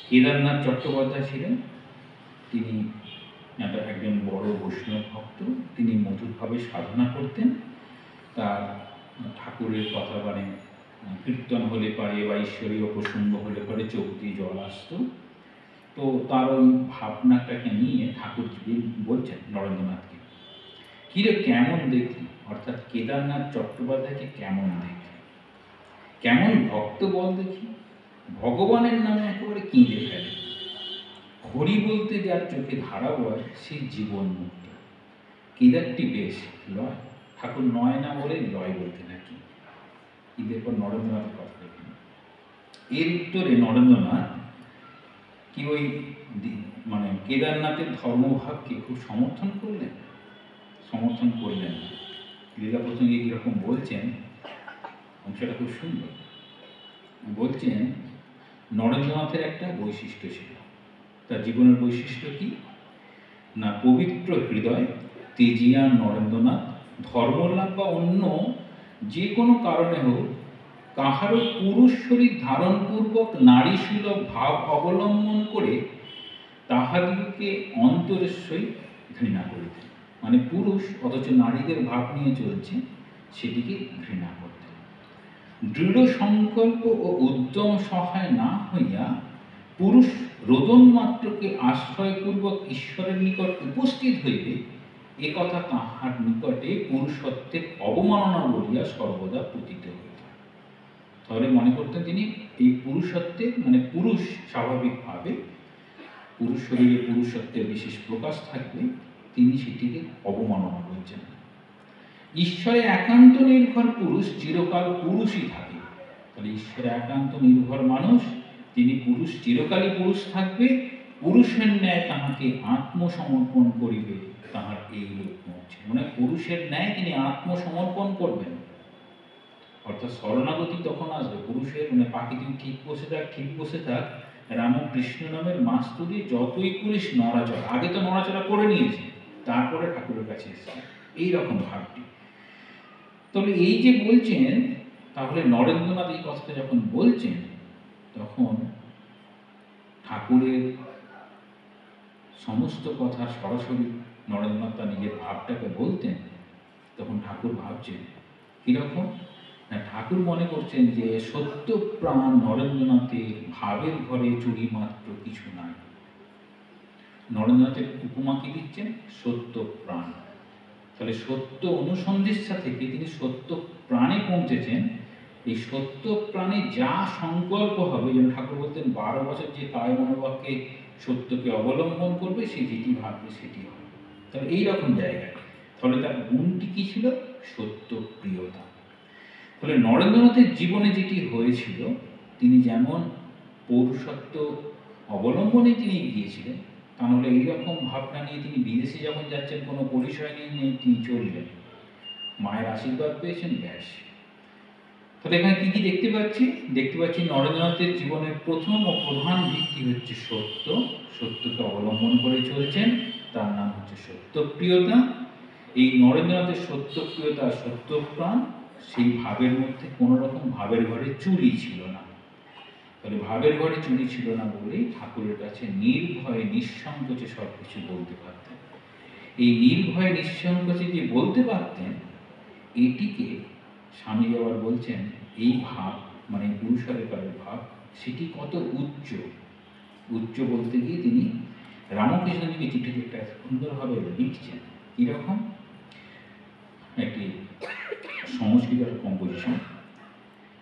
কেদারনাথ চট্টোপাধ্যায় ছিলেন, তিনি একজন বড় বৈষ্ণব ভক্ত। তিনি মধুরভাবে সাধনা করতেন। তার ঠাকুরের কথা মানে কীর্তন হলে পারে বা ঈশ্বরীয় প্রসঙ্গ হলে পরে চোখ দিয়ে জল আসত। তো তার ওই ভাবনাটাকে নিয়ে ঠাকুর বলছেন নরেন্দ্রনাথকে, কিরে কেমন দেখলি, অর্থাৎ কেদারনাথ চট্টোপাধ্যায়কে কেমন দেখলি, কেমন ভক্ত বল দেখি, ভগবানের নামে একেবারে কেঁদে ফেলে, হরি বলতে যার চোখে ধারা বয় সে জীবন মুক্ত। কেদারটি বেশ লয়, ঠাকুর নয় না বলে লয় বলতে নাকি। ঈদের পর নরেন্দ্রনাথের কথা দেখেন। এর উত্তরে নরেন্দ্রনাথ কি ওই মানে কেদারনাথের ধর্মভাবকে খুব সমর্থন করলেন? সমর্থন করলেন না। লীলা প্রসঙ্গে কীরকম বলছেন, অংশটা খুব সুন্দর। বলছেন, নরেন্দ্রনাথের একটা বৈশিষ্ট্য ছিল। তার জীবনের বৈশিষ্ট্য কি না, পবিত্র হৃদয়, তেজিয়ান নরেন্দ্রনাথ ধর্মলাভ বা অন্য যে কোনো কারণে হোক কাহারও পুরুষ শরীর ধারণপূর্বক নারী সুলভ ভাব অবলম্বন করে তাহাদিগকে অন্তরের সহিত ঘৃণা করিতেন। মানে পুরুষ অথচ নারীদের ভাব নিয়ে চলছে, সেটিকে ঘৃণা করতেন। দৃঢ় সংকল্প ও উদ্যম সহায় না হইয়া পুরুষ রোদন মাত্রকে আশ্রয়পূর্বক ঈশ্বরের নিকট উপস্থিত হইবে, একথা তাহার নিকটে পুরুষত্বের অবমাননা বলিয়া সর্বদা পতিত হইত। তাহলে মনে করতেন তিনি এই পুরুষত্বের মানে পুরুষ স্বাভাবিকভাবে পুরুষ শরীরে পুরুষত্বের বিশেষ প্রকাশ থাকবে, তিনি সেটিকে অবমাননা করছেন। ঈশ্বরে একান্ত নির্ভর পুরুষ চিরকাল পুরুষই থাকে। তাহলে ঈশ্বরে একান্ত নির্ভর মানুষ, তিনি পুরুষ, চিরকালই পুরুষ থাকবে। পুরুষের ন্যায় তাহাকে আত্মসমর্পণ করিবে, তাহার এই লোক হচ্ছে মানে পুরুষের ন্যায় তিনি আত্মসমর্পণ করবেন। অর্থাৎ শরণাগতি তখন আসবে পুরুষের, মানে পাখি তুই ঠিক বসে থাক, ঠিক বসে থাক, রামকৃষ্ণ নামের মাস্তুরি যতই করিস নড়াচড়া, আগে তো নড়াচড়া করে নিয়েছে, তারপরে ঠাকুরের কাছে এসেছে, এইরকম ভাবটি। তবে এই যে বলছেন, তাহলে নরেন্দ্রনাথ এই কথাটা যখন বলছেন, তখন ঠাকুরের সমস্ত কথা সরাসরি নরেন্দ্রনাথ তার নিজের ভাবটাকে বলতেন, তখন ঠাকুর ভাবছেন কীরকম না, ঠাকুর মনে করছেন যে সত্য প্রাণ নরেন্দ্রনাথের ভাবের ঘরে চুরি মাত্র কিছু নাই। নরেন্দ্রনাথের উপমা কি দিচ্ছেন? সত্য প্রাণ। তাহলে সত্য অনুসন্ধিৎসা থেকে তিনি সত্য প্রাণে পৌঁছেছেন। এই সত্য প্রাণে যা সংকল্প হবে, যেন ঠাকুর বলতেন 12 বছর যে কায় মনোবাক্যে সত্যকে অবলম্বন করবে, সে যেটি ভাববে সেটি হবে। তাহলে এইরকম জায়গায়, তাহলে তার গুণটি কী ছিল? সত্য প্রিয়তা। তাহলে নরেন্দ্রনাথের জীবনে যেটি হয়েছিল, তিনি যেমন পৌরুষত্ব অবলম্বনে তিনি গিয়েছিলেন, তাহলে এইরকম ভাবনা নিয়ে তিনি বিদেশে যখন যাচ্ছেন, কোনো পরিচয় নিয়ে তিনি চলবেন, মায়ের আশীর্বাদ পেয়েছেন, ব্যাস। তাহলে এখানে কি কি দেখতে পাচ্ছি? দেখতে পাচ্ছি নরেন্দ্রনাথের জীবনের প্রথম ও প্রধান ভিত্তি হচ্ছে সত্য। সত্যকে অবলম্বন করে চলছেন, তার নাম হচ্ছে সত্যপ্রিয়তা। এই নরেন্দ্রনাথের সত্যপ্রিয়তা, সত্যপ্রাণ, সেই ভাবের মধ্যে কোনো রকম ভাবের ঘরে চুরি ছিল না। তাহলে ভাবের ঘরে চুরি ছিল না বলেই ঠাকুরের কাছে নির্ভয়ে নিঃসংকোচে সব কিছু বলতে পারতেন। এই নির্ভয়ে নিঃসংকোচে যে বলতে পারতেন, এটিকে স্বামী আবার বলছেন এই ভাব, মানে পুরুষারের ভাব, সেটি কত উচ্চ। উচ্চ বলতে গিয়ে তিনি রামকৃষ্ণজিকে চিঠিতে একটা সুন্দরভাবে লিখছেন। কীরকম? একটি সংস্কৃত কম্পোজিশন।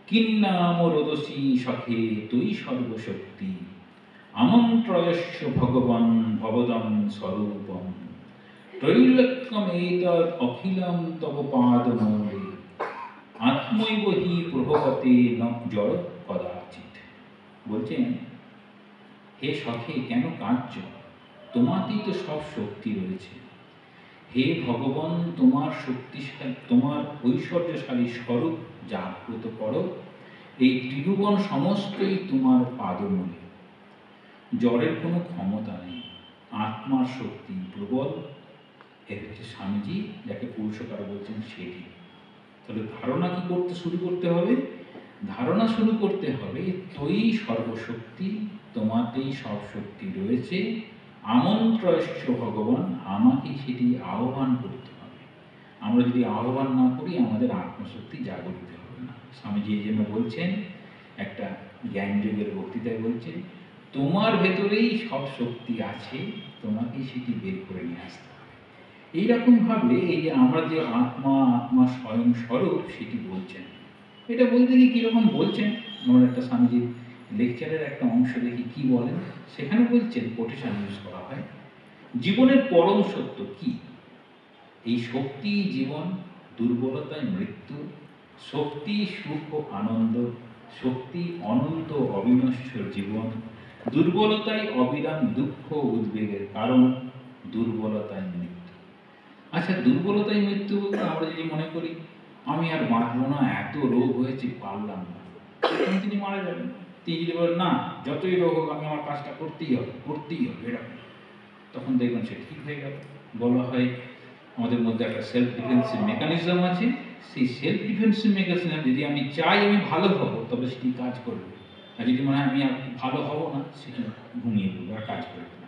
কিন্নাম রোদসী সখে তুই সর্বশক্তি আমন্ত্রয়স্য ভগবান ভবদম স্বরূপম ত্রৈলোক্যমেতদ অখিলম তব পাদমূলে আত্মৈব হি প্রভবতে ন জড় কদাচিৎ। বলছেন, হে সখে কেন কাঁদছ? তোমাতেই তো সব শক্তি রয়েছে। হে ভগবান, তোমার শক্তিশালী, তোমার ঐশ্বর্যশালী স্বরূপ জাগ্রত করো। এই ত্রিভুবন সমস্তই তোমার পাদমূলে। জড়ের কোনো ক্ষমতা নেই, আত্মার শক্তি প্রবল। এর হচ্ছে স্বামীজি যাকে পুরুষকার বলছেন সেটি। তাহলে ধারণা কি করতে শুরু করতে হবে? ধারণা শুরু করতে হবে তুই সর্বশক্তি, তোমাতেই সব শক্তি রয়েছে। আমন্ত্রয়স্য ভগবান, আমাকে সেটি আহ্বান করতে হবে। আমরা যদি আহ্বান না করি আমাদের আত্মশক্তি জাগরিত হবে না। স্বামীজি এই জন্য বলছেন, একটা জ্ঞানযোগের বক্তৃতায় বলছেন, তোমার ভেতরেই সব শক্তি আছে, তোমাকে সেটি বের করে নিয়ে আসতে হবে। এইরকমভাবে এই যে আমরা যে আত্মা, আত্মা স্বয়ং স্বরূপ, সেটি বলছেন। এটা বলতে গিয়ে কীরকম বলছেন, আমরা একটা স্বামীজির লেকচারের একটা অংশ দেখি কি বলেন। সেখানে বলছেন, কোটেশন ইউজ করা হয়, জীবনের পরম সত্য কি? এই শক্তি জীবন, দুর্বলতায় মৃত্যু। শক্তি সুখ ও আনন্দ, শক্তি অনন্ত অবিনশ্বর জীবন। দুর্বলতায় অবিরাম দুঃখ উদ্বেগের কারণ, দুর্বলতায় মৃত্যু। আচ্ছা, দুর্বলতায় মৃত্যু বলতে আমরা যদি মনে করি আমি আর বাঁচবো না, এত রোগ হয়েছে, পারলাম না, তখন তিনি মারা যাবেন। তিনি যদি বলেন না, যতই রোগ হোক আমি আমার কাজটা করতেই হবে, করতেই হবে, এরকম, তখন দেখবেন সে ঠিক হয়ে গেল। বলা হয় আমাদের মধ্যে একটা সেলফ ডিফেন্সিভ মেকানিজম আছে। সেই সেলফ ডিফেন্সিভ মেকানিজম যদি আমি চাই আমি ভালো হব, তবে সেটি কাজ করবে। আর যদি মনে হয় আমি আর ভালো হব না, সেটি ঘুমিয়ে পড়বে আর কাজ করবে না।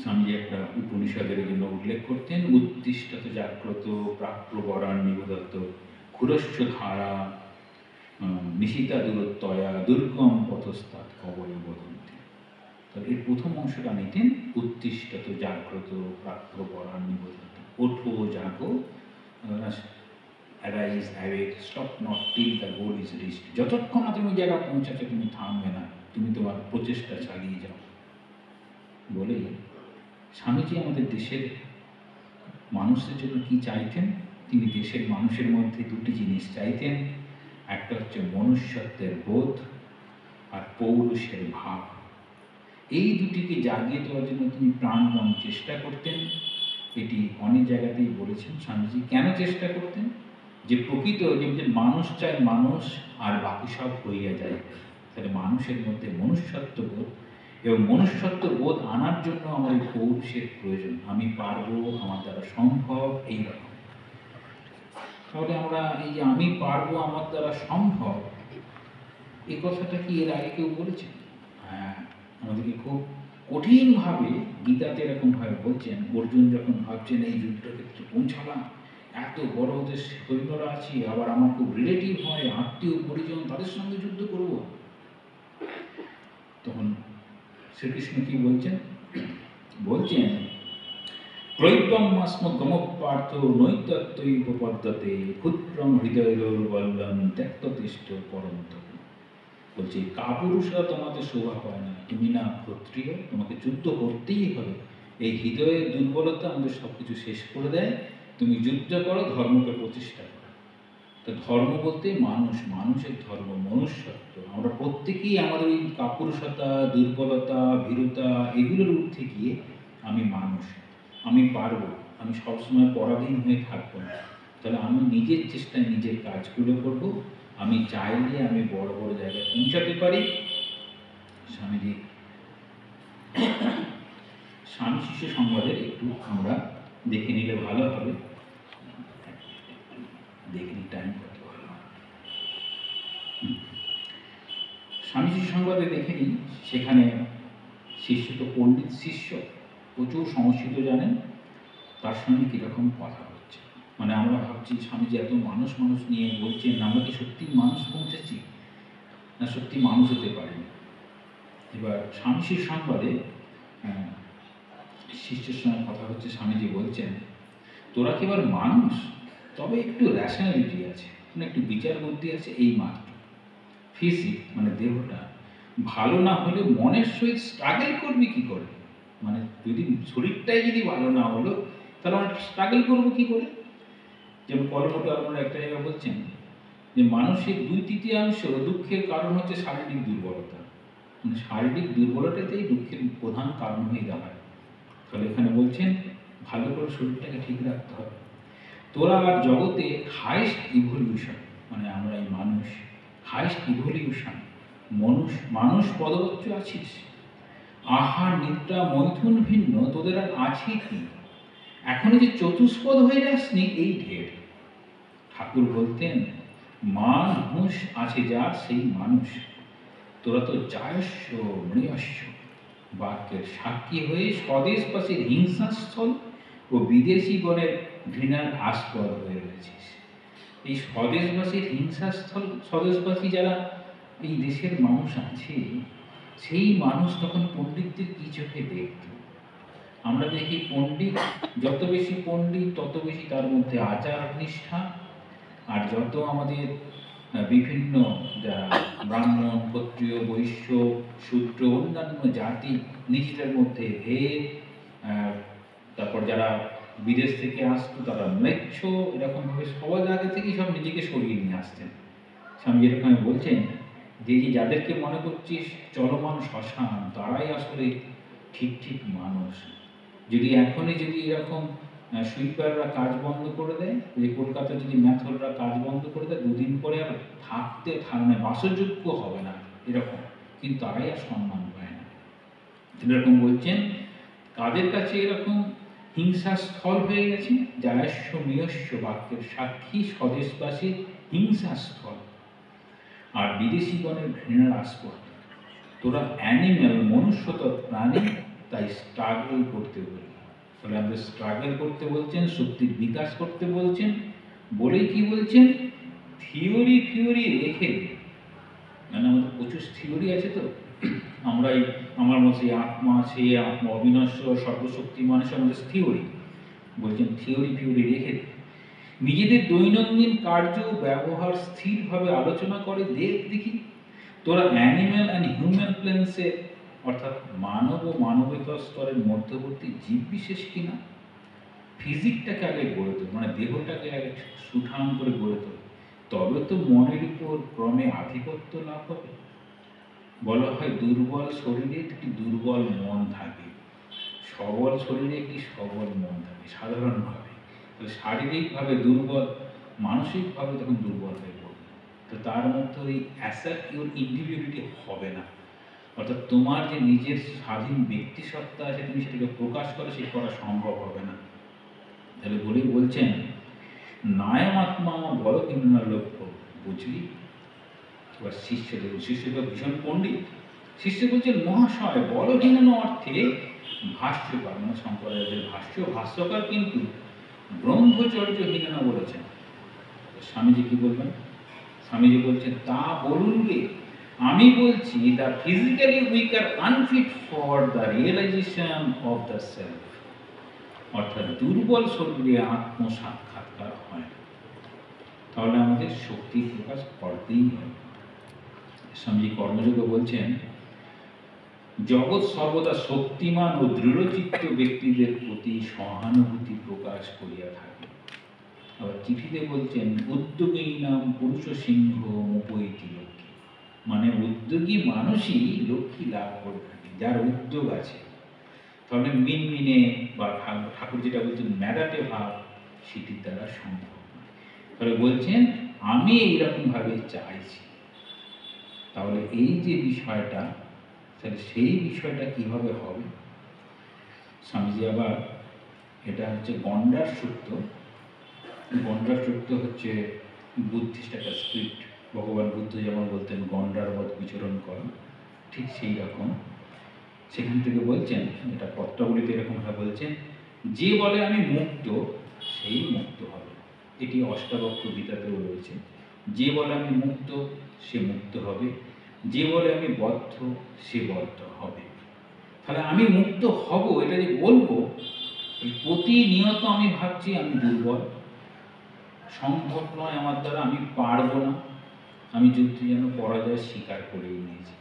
স্বামীজি একটা উপনিষদের জন্য উল্লেখ করতেন, উত্তিষ্ঠত জাগ্রত প্রাপ্রবরান নিবদত্ত ক্ষুরস্য ধারা নিশিতা দূরত্বয়া দুর্গম পথস্তাৎ কবয় বদন্তি। তাহলে এর প্রথম অংশটা নিতেন, উত্তিষ্ঠত জাগ্রত প্রাপ্রবরান নিবদত্ত। ওঠো, জাগো, arise, awake, stop not till the goal is reached. যতক্ষণ না তুমি জায়গা পৌঁছাচ্ছ তুমি থামবে না, তুমি তোমার প্রচেষ্টা চালিয়ে যাও। বলে স্বামীজি আমাদের দেশের মানুষের জন্য কি চাইতেন? তিনি দেশের মানুষের মধ্যে দুটি জিনিস চাইতেন। একটা হচ্ছে মনুষ্যত্বের বোধ আর পৌরুষের ভাব। এই দুটিকে জাগিয়ে তোলার জন্য তিনি প্রাণপণ চেষ্টা করতেন। এটি অনেক জায়গাতেই বলেছেন স্বামীজি। কেন চেষ্টা করতেন? যে প্রকৃত যে মানুষ চায় মানুষ, আর বাকি সব হইয়া যায়। তাহলে মানুষের মধ্যে মনুষ্যত্ব বোধ, এবং মনুষ্যত্ব বোধ আনার জন্য আমাদের পৌরুষের প্রয়োজন। আমি পারবো, আমার দ্বারা সম্ভব, এইরকম। তাহলে আমরা এই যে আমি পারবো, আমার দ্বারা সম্ভব, এই কথাটা কি এর আগে কেউ বলেছে? হ্যাঁ, আমাদেরকে খুব কঠিনভাবে গীতাতে এরকমভাবে বলছেন। অর্জুন যখন ভাবছেন এই যুদ্ধক্ষেত্রে পৌঁছালাম, এত বড় ওদের সৈন্যরা আছে, আবার আমার খুব রিলেটিভ হয়, আত্মীয় পরিজন, তাদের সঙ্গে যুদ্ধ করব। তখন শ্রীকৃষ্ণ কি বলছেন? বলছেন, প্রৈব্যমাস্ম গমপার্থ নৈতত্ত্বৈব পদ্ধতে ক্ষুদ্রম হৃদয়ৈর্বল্লম ত্যক্ততিষ্ঠ পরন্ত। বলছে কাপুরুষরা তোমাদের শোভা পায় না, তুমি না ক্ষত্রিয়, তোমাকে যুদ্ধ করতেই হবে। এই হৃদয়ের দুর্বলতা আমাদের সব কিছু শেষ করে দেয়। তুমি যুদ্ধ করো, ধর্মকে প্রতিষ্ঠা করো। তো ধর্ম বলতে মানুষ, মানুষের ধর্ম, মনুষ্যত্ব। আমরা প্রত্যেকেই আমাদের এই কাপুরুষতা, দুর্বলতা, ভীরুতা, এগুলোর ঊর্ধ্বে গিয়ে আমি মানুষ, আমি পারবো, আমি সবসময় পরাধীন হয়ে থাকবো না। তাহলে আমি নিজের চেষ্টায় নিজের কাজগুলো করব, আমি চাইলে আমি বড় বড় জায়গায় পৌঁছাতে পারি। স্বামীজি স্বামী শিষ্য সংবাদের একটু আমরা দেখে নিলে ভালো হবে। দেখে নি টাইম কত হলো। স্বামী শিষ্য সংবাদে দেখে নিই, সেখানে শিষ্য তো পণ্ডিত শিষ্য, প্রচুর সংস্কৃত জানেন, তার সঙ্গে কীরকম কথা হচ্ছে। মানে আমরা ভাবছি স্বামীজি এত মানুষ নিয়ে বলছেন, আমরা কি সত্যি মানুষ পৌঁছেছি না সত্যি মানুষ হতে পারেনি। এবার স্বামী শিষ্য সংবাদে শিষ্যের সঙ্গে কথা হচ্ছে, স্বামীজি বলছেন, তোরা কি এবার মানুষ, তবে একটু র্যাশনালিটি আছে, মানে একটু বিচার বুদ্ধি আছে, এই মাত্র। ফিজিক মানে দেহটা ভালো না হলে মনের সহিত স্ট্রাগল করবি কি করে? মানে যদি শরীরটাই যদি ভালো না হলো, তাহলে আমরা স্ট্রাগল করবো কি করে? যেমন কর্মটা আপনারা একটা জায়গায় বলছেন যে মানুষের 2/3 দুঃখের কারণ হচ্ছে শারীরিক দুর্বলতা। মানে শারীরিক দুর্বলতাতেই দুঃখের প্রধান কারণ হয়ে দাঁড়ায়। তাহলে এখানে বলছেন ভালো করে শরীরটাকে ঠিক রাখতে হবে। তোরা আর জগতে হাইস্ট ইভলিউশন, মানে আমরা এই মানুষ হাইস্ট ইভলিউশন, মানুষ পদবচ্চ আছিস। আহার নিদ্রা মৈথুন ভিন্ন তোদের আর আছে কি? এখনো যে চতুষ্পদ হয়ে যাসনি, এই ঢের। ঠাকুর বলতেন মান হুঁশ আছে যার সেই মানুষ। তোরা তো যায়স্য মৃয়স্য বাক্যের সাক্ষী হয়ে স্বদেশবাসীর হিংসাস্থল ও বিদেশিগণের ঘৃণার আস্পদ হয়ে রয়েছিস। এই স্বদেশবাসীর হিংসাস্থল, স্বদেশবাসী যারা এই দেশের মানুষ আছে, সেই মানুষ তখন পণ্ডিতদের কি চোখে দেখত? আমরা দেখি পণ্ডিত, যত বেশি পণ্ডিত তত বেশি তার মধ্যে আচার নিষ্ঠা, আর যত আমাদের বিভিন্ন যারা ব্রাহ্মণ, ক্ষত্রিয়, বৈশ্য, শূদ্র, অন্যান্য জাতি, নিজেদের মধ্যে ভেদ, তারপর যারা বিদেশ থেকে আসতো তারা ম্লেচ্ছ, এরকমভাবে সবার জায়গা থেকেই সব নিজেকে সরিয়ে নিয়ে আসতেন। স্বামী যেরকম বলছেন যে যাদেরকে মনে করছিস চলমান শ্মশান, তারাই আসলে ঠিক মানুষ। যদি এখনই যদি এরকম সুইপাররা কাজ বন্ধ করে দেয়, যে কলকাতায় যদি ম্যাথররা কাজ বন্ধ করে দেয়, দুদিন পরে আর মানে বাসযোগ্য হবে না এরকম, কিন্তু তারাই আর সম্মান পায় না। এরকম বলছেন তাদের কাছে এরকম হিংসাস্থল হয়ে গেছে, যায়স্য মিয়স্য বাক্যের সাক্ষী স্বদেশবাসীর হিংসাস্থল আর বিদেশিগণের ঘৃণার আস্পদ। তোরা অ্যানিম্যাল, মনুষ্যতর প্রাণী, তাই স্ট্রাগল করতে বলি। তাহলে আমাদের স্ট্রাগল করতে বলছেন, শক্তির বিকাশ করতে বলছেন, বলেই কি বলছেন, থিওরি রেখে, মানে আমাদের প্রচুর থিওরি আছে তো, আমরাই আমার মধ্যে আত্মা আছে, আত্মা অবিনশ্বর, সর্বশক্তিমান, আমাদের থিওরি বলছেন, থিওরি রেখে নিজেদের দৈনন্দিন কার্য ব্যবহার স্থিরভাবে আলোচনা করে দেখি তোরা অ্যানিম্যাল অ্যান্ড হিউম্যান প্লেন্সে, অর্থাৎ মানব ও মানবেতর স্তরের মধ্যবর্তী জীব বিশেষ কিনা। ফিজিকটাকে আগে গড়ে তোল, মানে দেহটাকে আগে সুঠাম করে গড়ে তোল, তবে তো মনের উপর ক্রমে আধিপত্য লাভ হবে। বলা হয় দুর্বল শরীরে একটি দুর্বল মন থাকে, সবল শরীরে একটি সবল মন থাকে সাধারণভাবে। তো শারীরিকভাবে দুর্বল, মানসিকভাবে তখন দুর্বল হয়ে পড়বে। তো তার মধ্যে ওই অ্যাসার্টিভ ইন্ডিভিজুয়ালিটি হবে না, অর্থাৎ তোমার যে নিজের স্বাধীন ব্যক্তি সত্তা আছে, তুমি সেটাকে প্রকাশ করো, সে করা সম্ভব হবে না। তাহলে বলেই বলছেন নায়মাত্মা আমার বড় কিনা লক্ষ্য বুঝলি। এবার শিষ্য তো ভীষণ পণ্ডিত, শিষ্য বলছেন মহাশয় বলহীন অর্থে ভাষ্যকার, মানে সম্প্রদায়ের ভাষ্যকার কিন্তু ব্রহ্মচর্যহীনা বলেছেন। স্বামীজি কি বলবেন? স্বামীজি বলছেন তা বলুন গে, আমি বলছি the physically weak are unfit for the realisation of the self, অর্থাৎ দুর্বল শরীরে আত্মসাক্ষাৎকার হয়, তাহলে আমাদের শক্তি প্রকাশ করতেই হবে। স্বামীজি কর্মযোগে বলছেন জগৎ সর্বদা শক্তিমান ও দৃঢ়চিত্ত ব্যক্তিদের প্রতি সহানুভূতি প্রকাশ করিয়া থাকে। আবার চিঠিতে বলছেন উদ্যোগী নাম পুরুষ সিংহ মুপৈতি লক্ষ্মী, মানে উদ্যোগী মানুষই লক্ষ্মী লাভ করে থাকে, যার উদ্যোগ আছে। তাহলে মিনমিনে বা ঠাকুর যেটা বলছেন মেদাটে ভাব, সেটির দ্বারা সম্ভব। তাহলে বলছেন আমি এইরকমভাবে চাইছি। তাহলে এই যে বিষয়টা, তাহলে সেই বিষয়টা কিভাবে হবে? স্বামীজি আবার এটা হচ্ছে গন্ডার সূক্ত। গন্ডার সূক্ত হচ্ছে বুদ্ধিস্ট একটা স্ক্রিপ্ট। ভগবান বুদ্ধ যেমন বলতেন গন্ডার বধ বিচরণ কর, ঠিক সেই রকম সেখান থেকে বলছেন, এটা পত্রাবলীতে এরকমভাবে বলছেন, যে বলে আমি মুক্ত সেই মুক্ত হবে। এটি অষ্টাবক্র গীতাতেও রয়েছে। যে বলে আমি মুক্ত সে মুক্ত হবে, যে বলে আমি বদ্ধ সে বদ্ধ হবে। তাহলে আমি মুক্ত হব এটা যে বলবো, প্রতিনিয়ত আমি ভাবছি আমি দুর্বল, সম্ভব নয় আমার দ্বারা, আমি পারবো না, আমি যুদ্ধে যেন পরাজয় স্বীকার করেই নিয়েছি।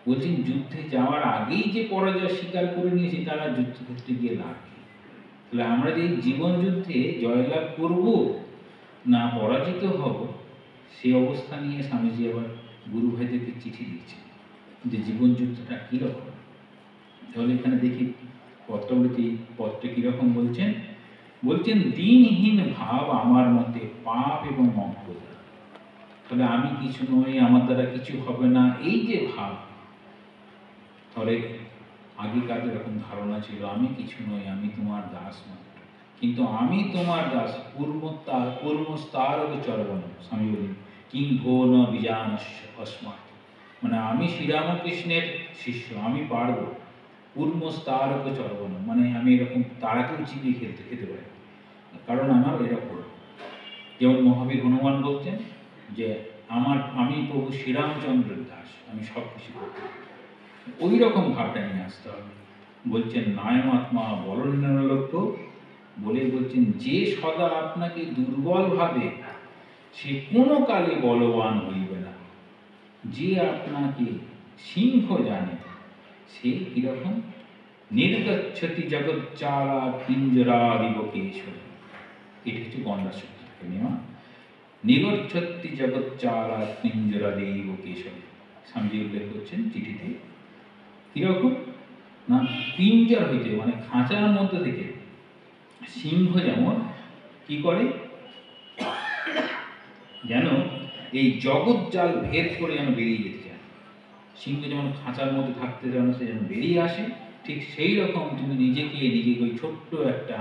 বলছেন যুদ্ধে যাওয়ার আগেই যে পরাজয় স্বীকার করে নিয়েছি তারা যুদ্ধক্ষেত্রে গিয়ে লাভ কি? তাহলে আমরা যে জীবন যুদ্ধে জয়লাভ করব না পরাজিত হব, সে অবস্থা নিয়ে স্বামীজি আবার গুরু ভাইদেরকে চিঠি দিচ্ছেন যে জীবন যুদ্ধটা কীরকম। তাহলে এখানে দেখি পত্রবৃত্তি পত্রে কীরকম বলছেন। বলছেন দিনহীন ভাব আমার মতে পাপ এবং মঙ্গল। তাহলে আমি কিছু নই, আমার দ্বারা কিছু হবে না, এই যে ভাব। তাহলে আগেকার এরকম ধারণা ছিল আমি কিছু নই, আমি তোমার দাস মাত্র, কিন্তু আমি তোমার দাস কর্মস্তার চরবন। স্বামী বলেন কিং ভো ন বিজান অস্মাৎ, মানে আমি শ্রীরামকৃষ্ণের শিষ্য, আমি পারবো। কূর্মস্তার চরবন, মানে আমি এরকম তারাকেও চিবিয়ে খেতে পারি, কারণ আমার এরকম। যেমন মহাবীর হনুমান বলছেন যে আমি প্রভু শ্রীরামচন্দ্রের দাস, আমি সব কিছু করতে পারি। ওই রকম ভাবটা নিয়ে আসতে হবে। বলছেন নায়মাত্মা বলনীয় লক্ষ্য বলে বলছেন যে সদা আপনাকে দুর্বল ভাবে সে কোনো কালে বলবান হইবে না। যে আপনাকে সিংহ জানে সে কিরকম নির্গচ্ছতি জগৎচারা পিঞ্জরাদিবকেশ্বর। এটা হচ্ছে গন্ডার শক্তি থেকে নেওয়া। নিগচ্ছতি জগৎচারা পিঞ্জরাদিবকেশ্বর। স্বামীজি উল্লেখ করছেন চিঠিতে। কীরকম না পিঞ্জর হইতে, মানে খাঁচার মধ্যে থেকে সিংহ যেমন কি করে, যেন এই জগৎ জাল ভেদ করে যেন বেরিয়ে যেতে চায়। সিংহ যেমন খাঁচার মধ্যে থাকতে যেন সে যেন বেরিয়ে আসে, ঠিক সেই রকম তুমি নিজেকে ওই ছোট্ট একটা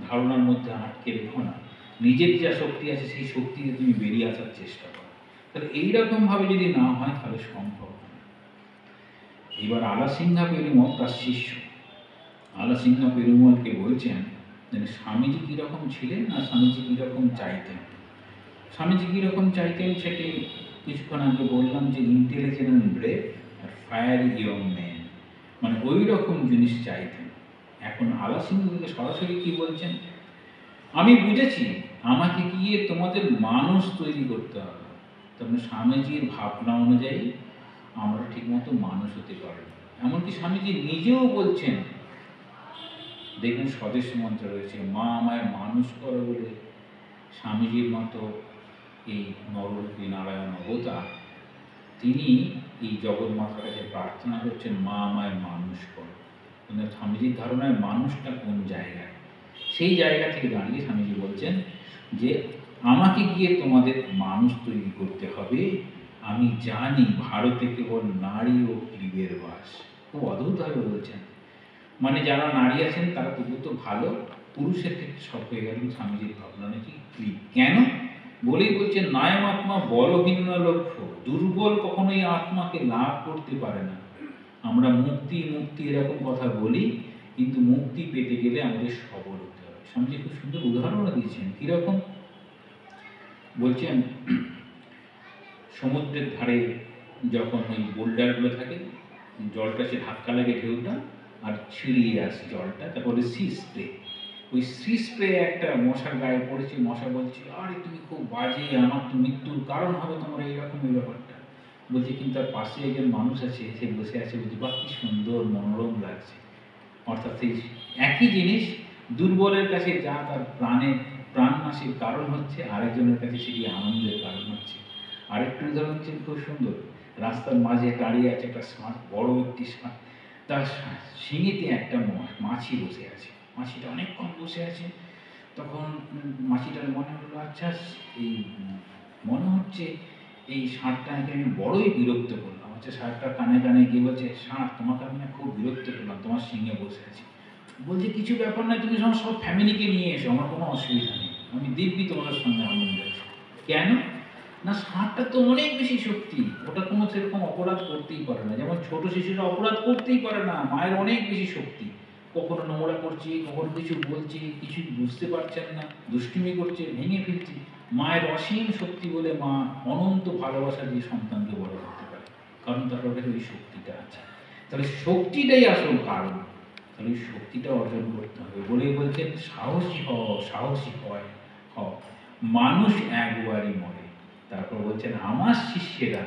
ধারণার মধ্যে আটকে রেখো না। নিজের যা শক্তি আছে সেই শক্তি দিয়ে তুমি বেরিয়ে আসার চেষ্টা করো। তাহলে এইরকমভাবে যদি না হয় তাহলে সম্ভব না। এবার আলাসিংহা পেরুমল তার শিষ্য আলাসিংহা পেরুমলকে বলছেন যে স্বামীজি কীরকম ছিলেন আর স্বামীজি কীরকম চাইতেন। স্বামীজি কীরকম চাইতেন সেটি কিছুক্ষণ আগে বললাম, যে intelligent brave are fiery young man, মানে ওই রকম জিনিস চাইতেন। এখন আলাসিংহকে সরাসরি কি বলছেন, আমি বুঝেছি আমাকে গিয়ে তোমাদের মানুষ তৈরি করতে হবে। তখন স্বামীজির ভাবনা অনুযায়ী আমরা ঠিকমতো মানুষ হতে পারি। এমনকি স্বামীজি নিজেও বলছেন, দেখবেন স্বদেশ মন্ত্র রয়েছে, মা আমায় মানুষ করো বলে স্বামীজির মতো এই নররূপী নারায়ণ অবতার তিনি এই জগন্মাতার কাছে প্রার্থনা করছেন মা আমায় মানুষ করো। মানে স্বামীজির ধারণায় মানুষটা কোন জায়গায়, সেই জায়গা থেকে দাঁড়িয়ে স্বামীজি বলছেন যে আমাকে গিয়ে তোমাদের মানুষ তৈরি করতে হবে। আমি জানি ভারতে কেবল নারী ও ক্লীবের বাস। খুব অদ্ভুতভাবে বলছেন, মানে যারা নারী আছেন তারা তবু তো ভালো, পুরুষের ক্ষেত্রে সব হয়ে গেল স্বামীজির ভাবনা নাকি ক্লীব। কেন বলেই বলছেন নায়ম আত্মা বলহীন লক্ষ্য, দুর্বল কখনোই আত্মাকে লাভ করতে পারে না। আমরা মুক্তি মুক্তি এরকম কথা বলি, কিন্তু মুক্তি পেতে গেলে আমাদের সবল হতে হবে। স্বামীজি খুব সুন্দর উদাহরণ দিয়েছেন। কীরকম বলছেন, সমুদ্রের ধারে যখন ওই বোল্ডারগুলো থাকে, জলটা সে ধাক্কা লাগে ঢেউটা আর ছিঁড়িয়ে আসে জলটা, তারপরে সি স্প্রে, ওই সি স্প্রে একটা মশার গায়ে পড়েছে। মশা বলছে আরে তুমি খুব বাজে, আমার তো মৃত্যুর কারণ হবে তোমার এইরকম এই ব্যাপারটা। বলছে কিন্তু তার পাশে একজন মানুষ আছে, সে বসে আছে, বলছে বাহ কি সুন্দর মনোরম লাগছে। অর্থাৎ সেই একই জিনিস দুর্বলের কাছে যা তার প্রাণনাশের কারণ হচ্ছে, আরেকজনের কাছে সেটি আনন্দের কারণ হচ্ছে। আরেকটু উদাহরণ হচ্ছে খুব সুন্দর, রাস্তার মাঝে দাঁড়িয়ে আছে একটা ষাঁড়, বড় একটি ষাঁড়, তার শিঙিতে একটা মাছি বসে আছে। মাছিটা অনেকক্ষণ বসে আছে, তখন মাসিটার মনে হলো, আচ্ছা এই মনে হচ্ছে এই ষাঁড়টাকে আমি বড়ই বিরক্ত করলাম। আচ্ছা, ষাঁড়টা কানে কানে গিয়ে বলছে, ষাঁড় তোমাকে আমি না খুব বিরক্ত করলাম, তোমার সিংহে বসে আছি। বলছে, কিছু ব্যাপার নয়, তুমি আমার সব ফ্যামিলিকে নিয়ে এসো, আমার কোনো অসুবিধা নেই, আমি দিব্যি তোমাদের সঙ্গে আনন্দ আছি। কেন না, ষাঁড়টা তো অনেক বেশি শক্তি, ওটা কোনো সেরকম অপরাধ করতেই পারে না, যেমন ছোট শিশুরা অপরাধ করতেই পারে না, মায়ের অনেক বেশি শক্তি। কখনো নোংরা করছে, কখনো কিছু বলছে, কিছু বুঝতে পারছেন না, দুষ্টুমি করছে, ভেঙে ফেলছে। মায়ের অসীম শক্তি বলে মা অনন্ত ভালোবাসা দিয়ে সন্তানকে বড় করতে পারে, কারণ তার কাছে ওই শক্তিটা আছে। তাহলে শক্তিটাই আসল কারণ, তাহলে ওই শক্তিটা অর্জন করতে হবে। বলেই বলছেন, সাহসী হও, সাহসী হয় হও, মানুষ একবারই মরে। তারপর বলছেন, আমার শিষ্যেরা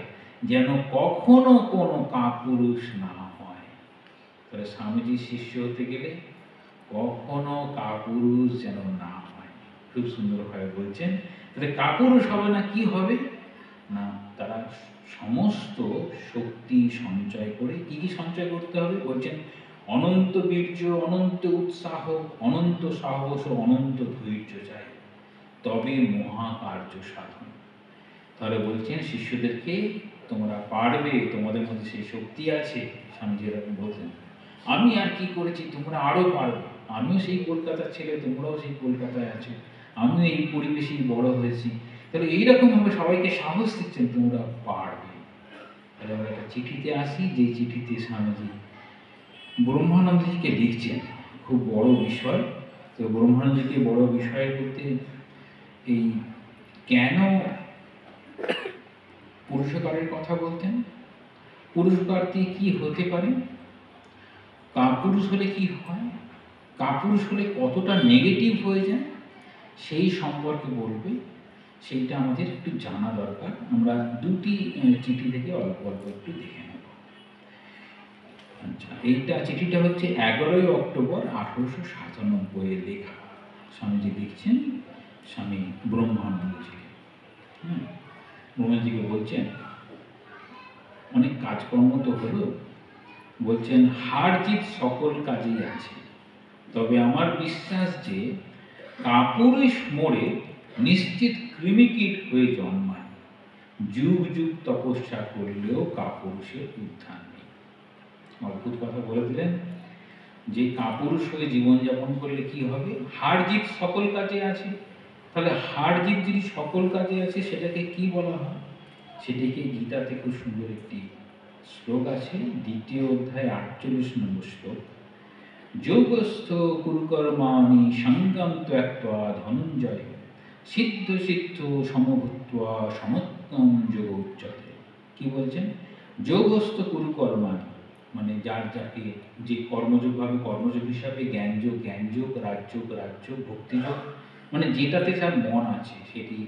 যেন কখনো কোনো কাপুরুষ না হয়। তাহলে স্বামীজির শিষ্য হতে গেলে কখনো কাপুরুষ যেন না হয়। খুব সুন্দরভাবে বলছেন। তাহলে কাপুরুষ হবে না, কি হবে না, তারা সমস্ত শক্তি সঞ্চয় করে, কি কি সঞ্চয় করতে হবে বলছেন, অনন্ত বীর্য, অনন্ত উৎসাহ, অনন্ত সাহস ও অনন্ত ধৈর্য চাই, তবে মহাকার্য সাধন। তাহলে বলছেন শিষ্যদেরকে, তোমরা পারবে, তোমাদের মধ্যে সেই শক্তি আছে। স্বামীজি এরকম বলছেন, আমি আর কি করেছি, তোমরা আরো পারবে, আমিও সেই কলকাতার ছেলে, তোমরাও সেই কলকাতায় আছো, আমিও এই পরিবেশেই বড় হয়েছি। তাহলে এইরকম ভাবে সবাইকে সাহস দিচ্ছেন, তোমরা পারবে। তাহলে আমরা একটা চিঠিতে আসি, যে চিঠিতে স্বামীজি ব্রহ্মানন্দজিকে লিখছেন, খুব বড় বিষয়। তো ব্রহ্মানন্দজিকে বড় বিষয় বলতে, এই কেন পুরুষকারের কথা বলতেন, পুরুষকার দিয়ে কি হতে পারে, কাপুরুষ হলে কি হয়, কাপুরুষ হলে কতটা নেগেটিভ হয়ে যায়, সেই সম্পর্কে বলবে। সেইটা আমাদের একটু জানা দরকার। আমরা দুটি চিঠি থেকে অল্প অল্প একটু দেখে নেব। আচ্ছা, এইটা চিঠিটা হচ্ছে 11ই অক্টোবর 1897 লেখা। স্বামীজি লিখছেন স্বামী ব্রহ্মানন্দজিকে। ব্রহ্মানন্দজিকে বলছেন, অনেক কাজকর্ম তো হলো, বলছেন হার জিত সকল কাজেই আছে, তবে আমার বিশ্বাস যে কাপুরুষ মোড়ে নিশ্চিত কৃমিকীট হয়ে জন্মায়, যুগ যুগ তপস্যা করলেও কাপুরুষের উত্থান নেই। অদ্ভুত কথা বলে দিলেন, যে কাপুরুষ হয়ে জীবনযাপন করলে কি হবে, হার জিত সকল কাজে আছে। তাহলে হার জিত যদি সকল কাজে আছে, সেটাকে কি বলা হয়, সেটিকে গীতাতে খুব সুন্দর একটি শ্লোক আছে, 2য় অধ্যায় 48 নম্বর শ্লোক, যোগস্থ কুরুকর্মাণি সঙ্গম ত্যক্ত্বা ধনঞ্জয় সিদ্ধ সিদ্ধ সমভূত্বা সমত্তম যোগ উচ্যতে। কি বলছেন, যোগস্থ কুরুকর্মাণি মানে যার যাকে যে কর্মযোগভাবে কর্মযোগ হিসাবে, জ্ঞানযোগ জ্ঞানযোগ, রাজযোগ রাজযোগ, ভক্তিযোগ মানে যেটাতে যার মন আছে, সেটি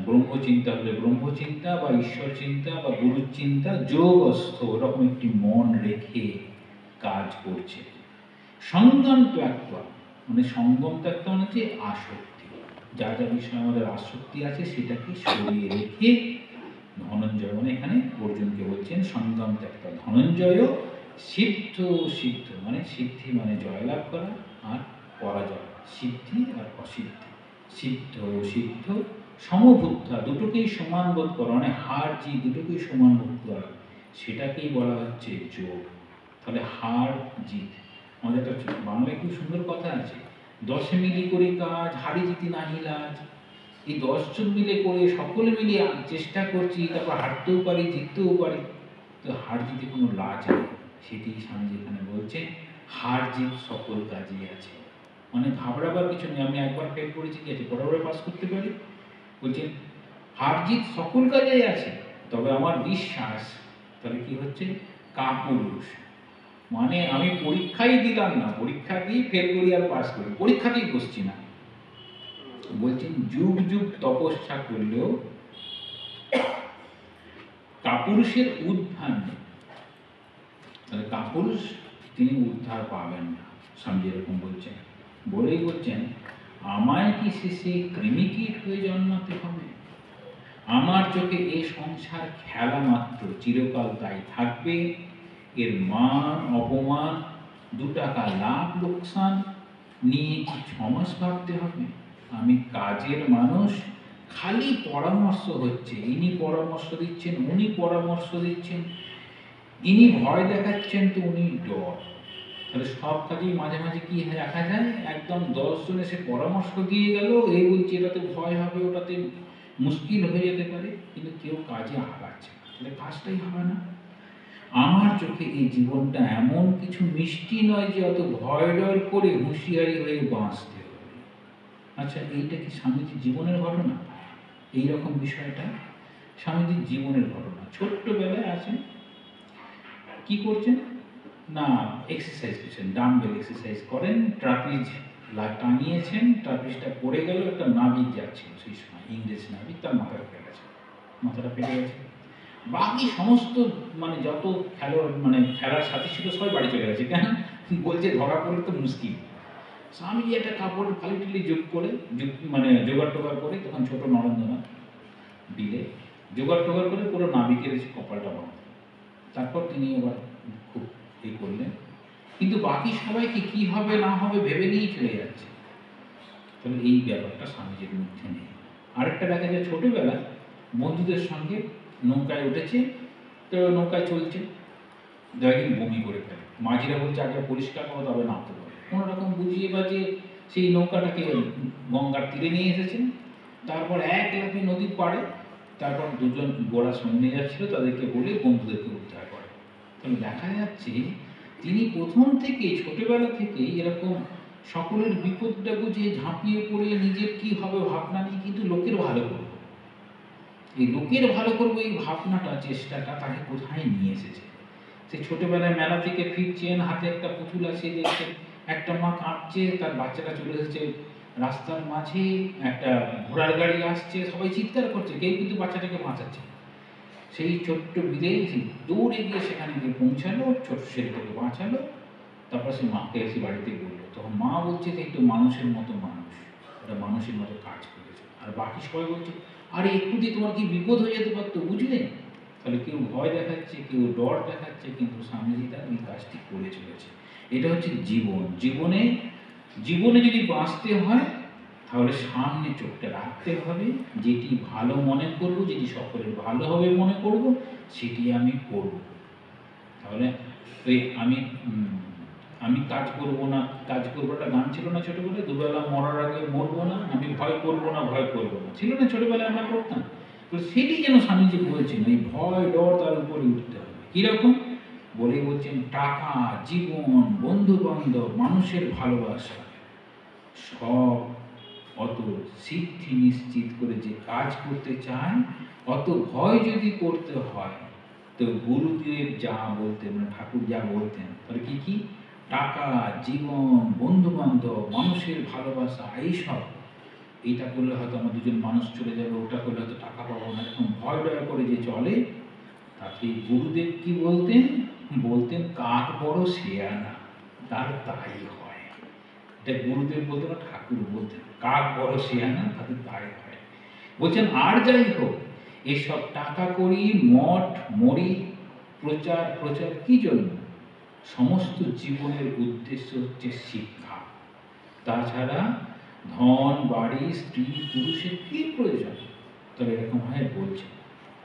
ব্রহ্মচিন্তা হলে ব্রহ্মচিন্তা বা ঈশ্বর চিন্তা বা গুরুর চিন্তা, যোগস্থ ওরকম একটি মন রেখে কাজ করছে। সঙ্গম ত্যাক্ত্বা মানে সঙ্গম ত্যাক্ত্বা মানে হচ্ছে আসক্তি, যা যা বিষয়ে আমাদের আসক্তি আছে সেটাকে সরিয়ে রেখে, ধনঞ্জয় মানে এখানে অর্জুনকে বলছেন সঙ্গম ত্যাক্ত্বা ধনঞ্জয় সিদ্ধ সিদ্ধ মানে সিদ্ধি মানে জয়লাভ করা আর পরাজয়, সিদ্ধি আর অসিদ্ধি, সিদ্ধ সিদ্ধ সমভূত্বা দুটোকেই সমান বোধ করা, মানে হার জি দুটোকেই সমান বোধ করা, সেটাকেই বলা হচ্ছে যোগ। তাহলে হার জিত, আমাদের একটা বাংলায় খুব সুন্দর কথা আছে, 10 মিলি করি কাজ হারি জিতি নাহি লাজ। এই 10 জন মিলে করে সকলে মিলে চেষ্টা করছি, তারপর হারতেও পারি জিততেও পারি, তো হার জিতে কোনো লাজ নেই। সেটি স্বামীজি এখানে বলছে, হার জিত সকল কাজেই আছে, মানে ঘাবড়াবার কিছু নেই। আমি একবার ফেল করেছি, কি আছে, পরের পাস করতে পারি। বলছেন হার জিত সকল কাজেই আছে, তবে আমার বিশ্বাস, তাহলে কি হচ্ছে, কাপুরুষ মানে আমি পরীক্ষাই দিলাম না, পরীক্ষা দিয়ে ফেল করি আর পাস করি, পরীক্ষাতেই বসছি না। বলছেন যুগ যুগ তপস্যা করলেও কাপুরুষের উদ্ধার নেই। তাহলে কাপুরুষ তিনি উদ্ধার পাবেন না, স্বামীজি এরকম বলছেন। বলেই বলছেন, আমায় কি শেষে কৃমিকীট হয়ে জন্মাতে হবে, আমার চোখে এ সংসার খেলা মাত্র, চিরকাল তাই থাকবে, এর মান অপমান, 2 টাকা লাভ লোকসান নিয়ে কি 6 মাস ভাবতে হবে? আমি কাজের মানুষ, খালি পরামর্শ হচ্ছে, ইনি পরামর্শ দিচ্ছেন, উনি পরামর্শ দিচ্ছেন, ইনি ভয় দেখাচ্ছেন তো উনি ডর। তাহলে সব কাজেই মাঝে মাঝে কি দেখা যায়, একদম 10 জন এসে পরামর্শ দিয়ে গেল, এই বলছে এটাতে ভয় হবে, ওটাতে মুশকিল হয়ে যেতে পারে, কিন্তু কেউ কাজে আগাচ্ছে না, তাহলে কাজটাই হবে না। আমার চোখে এই জীবনটা এমন কিছু মিষ্টি নয় যে অত ভয় ডর করে হুঁশিয়ারি হয়ে বাঁচতে হবে। আচ্ছা, এইটা কি স্বামীজির জীবনের ঘটনা? এইরকম বিষয়টা স্বামীজির জীবনের ঘটনা। ছোট্টবেলায় আছেন, কি করছেন না, এক্সারসাইজ করছেন, ডাম্বেল এক্সারসাইজ করেন, ট্রাপিজ টানিয়েছেন, ট্রাপিজটা পড়ে গেল, একটা নাবিক যাচ্ছিল সেই সময়, ইংরেজ নাবিক, তার মাথাটা ফেলে গেছে, মাথাটা ফেলে গেছে। বাকি সমস্ত মানে যত খেলোয়াড় মানে খেলার সাথী ছিল সবাই বাড়ি চলে গেছে, কেন বলছে ধরা পড়লে তো মুশকিল। স্বামীজি একটা কাপড় ফালিটিলি যোগ করে মানে জোগাড় টোগাড় করে, তখন ছোট নরেন্দ্রনাথ বিলে জোগাড় টোগাড় করে পুরো নাবিকের কপালটা বন্ধ। তারপর তিনি আবার খুব করলেন, কিন্তু বাকি সবাইকে কি হবে না হবে ভেবে নিয়েই চলে যাচ্ছে। তাহলে এই ব্যাপারটা স্বামীজির মধ্যে নেই। আরেকটা দেখা যায়, ছোটবেলায় বন্ধুদের সঙ্গে নৌকায় উঠেছে, তো নৌকায় চলছে, একদিন বমি করে ফেলে, মাঝিরা বলছে আগে পরিষ্কার করো তবে নামতে পারে, কোনো রকম বুঝিয়ে বাজিয়ে সেই নৌকাটাকে গঙ্গার তীরে নিয়ে এসেছেন। তারপর এক লাফে নদীর পাড়ে, তারপর দুজন গোড়া সৈন্য যাচ্ছিল, তাদেরকে বলে বন্ধুদেরকে উদ্ধার করে। তাহলে দেখা যাচ্ছে তিনি প্রথম থেকে ছোটবেলা থেকেই এরকম সকলের বিপদটা বুঝে ঝাঁপিয়ে পড়ে নিজের কি হবে ভাবনা নিয়ে, কিন্তু লোকের ভালো করবো, এই লোকের ভালো করবো এই ভাবনাটা, চেষ্টাটা তাকে কোথায় নিয়ে এসেছে। সে ছোটবেলায় মেলা থেকে ফিরছেন, হাতে একটা পুতুল আছে, দেখছেন একটা মা কাঁদছে, তার বাচ্চাটা চলে এসেছে রাস্তার মাঝে, একটা ঘোড়ার গাড়ি আসছে, সবাই চিৎকার করছে, কেউ কিন্তু বাচ্চাটাকে বাঁচাচ্ছে। সেই ছোট্ট বিলে দৌড়ে গিয়ে সেখানে গিয়ে পৌঁছালো, ছোট ছেলেটাকে বাঁচালো, তারপর সে মাকে এসে বাড়িতে বললো, তখন মা বলছে যে একটু মানুষের মতো মানুষ, এটা মানুষের মতো কাজ করেছে। আর বাকি সবাই বলছে আরে একটু দিয়ে তোমার কি বিপদ হয়ে যেতে পারতো, বুঝলে। তাহলে কেউ ভয় দেখাচ্ছে, কেউ ডর দেখাচ্ছে, কিন্তু স্বামীজি তার এই কাজটি করে চলেছে। এটা হচ্ছে জীবন। জীবনে জীবনে যদি বাঁচতে হয় তাহলে সামনে চোখটা রাখতে হবে, যেটি ভালো মনে করব, যেটি সকলের ভালো হবে মনে করব, সেটি আমি করব। তাহলে ওই আমি কাজ করব না, কাজ করবো, একটা গান ছিল না ছোটবেলায়, দুবেলা মরার আগে মরবো না, আমি ভয় করবো না, ভয় করবো না, ছিল না ছোটবেলায় আমরা করতাম। তো সেটি যেন স্বামীজি বলছেন, এই ভয় ডর তার উপরে উঠতে হবে। কিরকম বলে বলছেন, টাকা, জীবন, বন্ধু বান্ধব, মানুষের ভালোবাসা, সব অত সিদ্ধি নিশ্চিত করে যে কাজ করতে চায়, অত ভয় যদি করতে হয়, তো গুরুদেব যা বলতেন, মানে ঠাকুর যা বলতেন, তাহলে কি কি, টাকা, জীবন, বন্ধু বান্ধব, মানুষের ভালোবাসা, এইসব, এইটা করলে হয়তো আমার দুজন মানুষ চলে যাবে, ওটা করলে হয়তো টাকা পাবো না, এরকম ভয় ডর করে যে চলে, তাকে গুরুদেব কি বলতেন, বলতেন কাক বড় শেয়ানা, তার তাই হয়। এটা গুরুদেব বলতেন না, ঠাকুর বলতেন, কাক বড় শেয়ানা, তাদের তাই হয়। বলছেন আর যাই হোক, এসব টাকা করি, মঠ মরি, প্রচার প্রচার কি জন্য, সমস্ত জীবনের উদ্দেশ্য হচ্ছে শিক্ষা। তাছাড়া ধন বাড়ি স্ত্রী পুরুষের কি প্রয়োজন। তবে এরকম হয় বলছে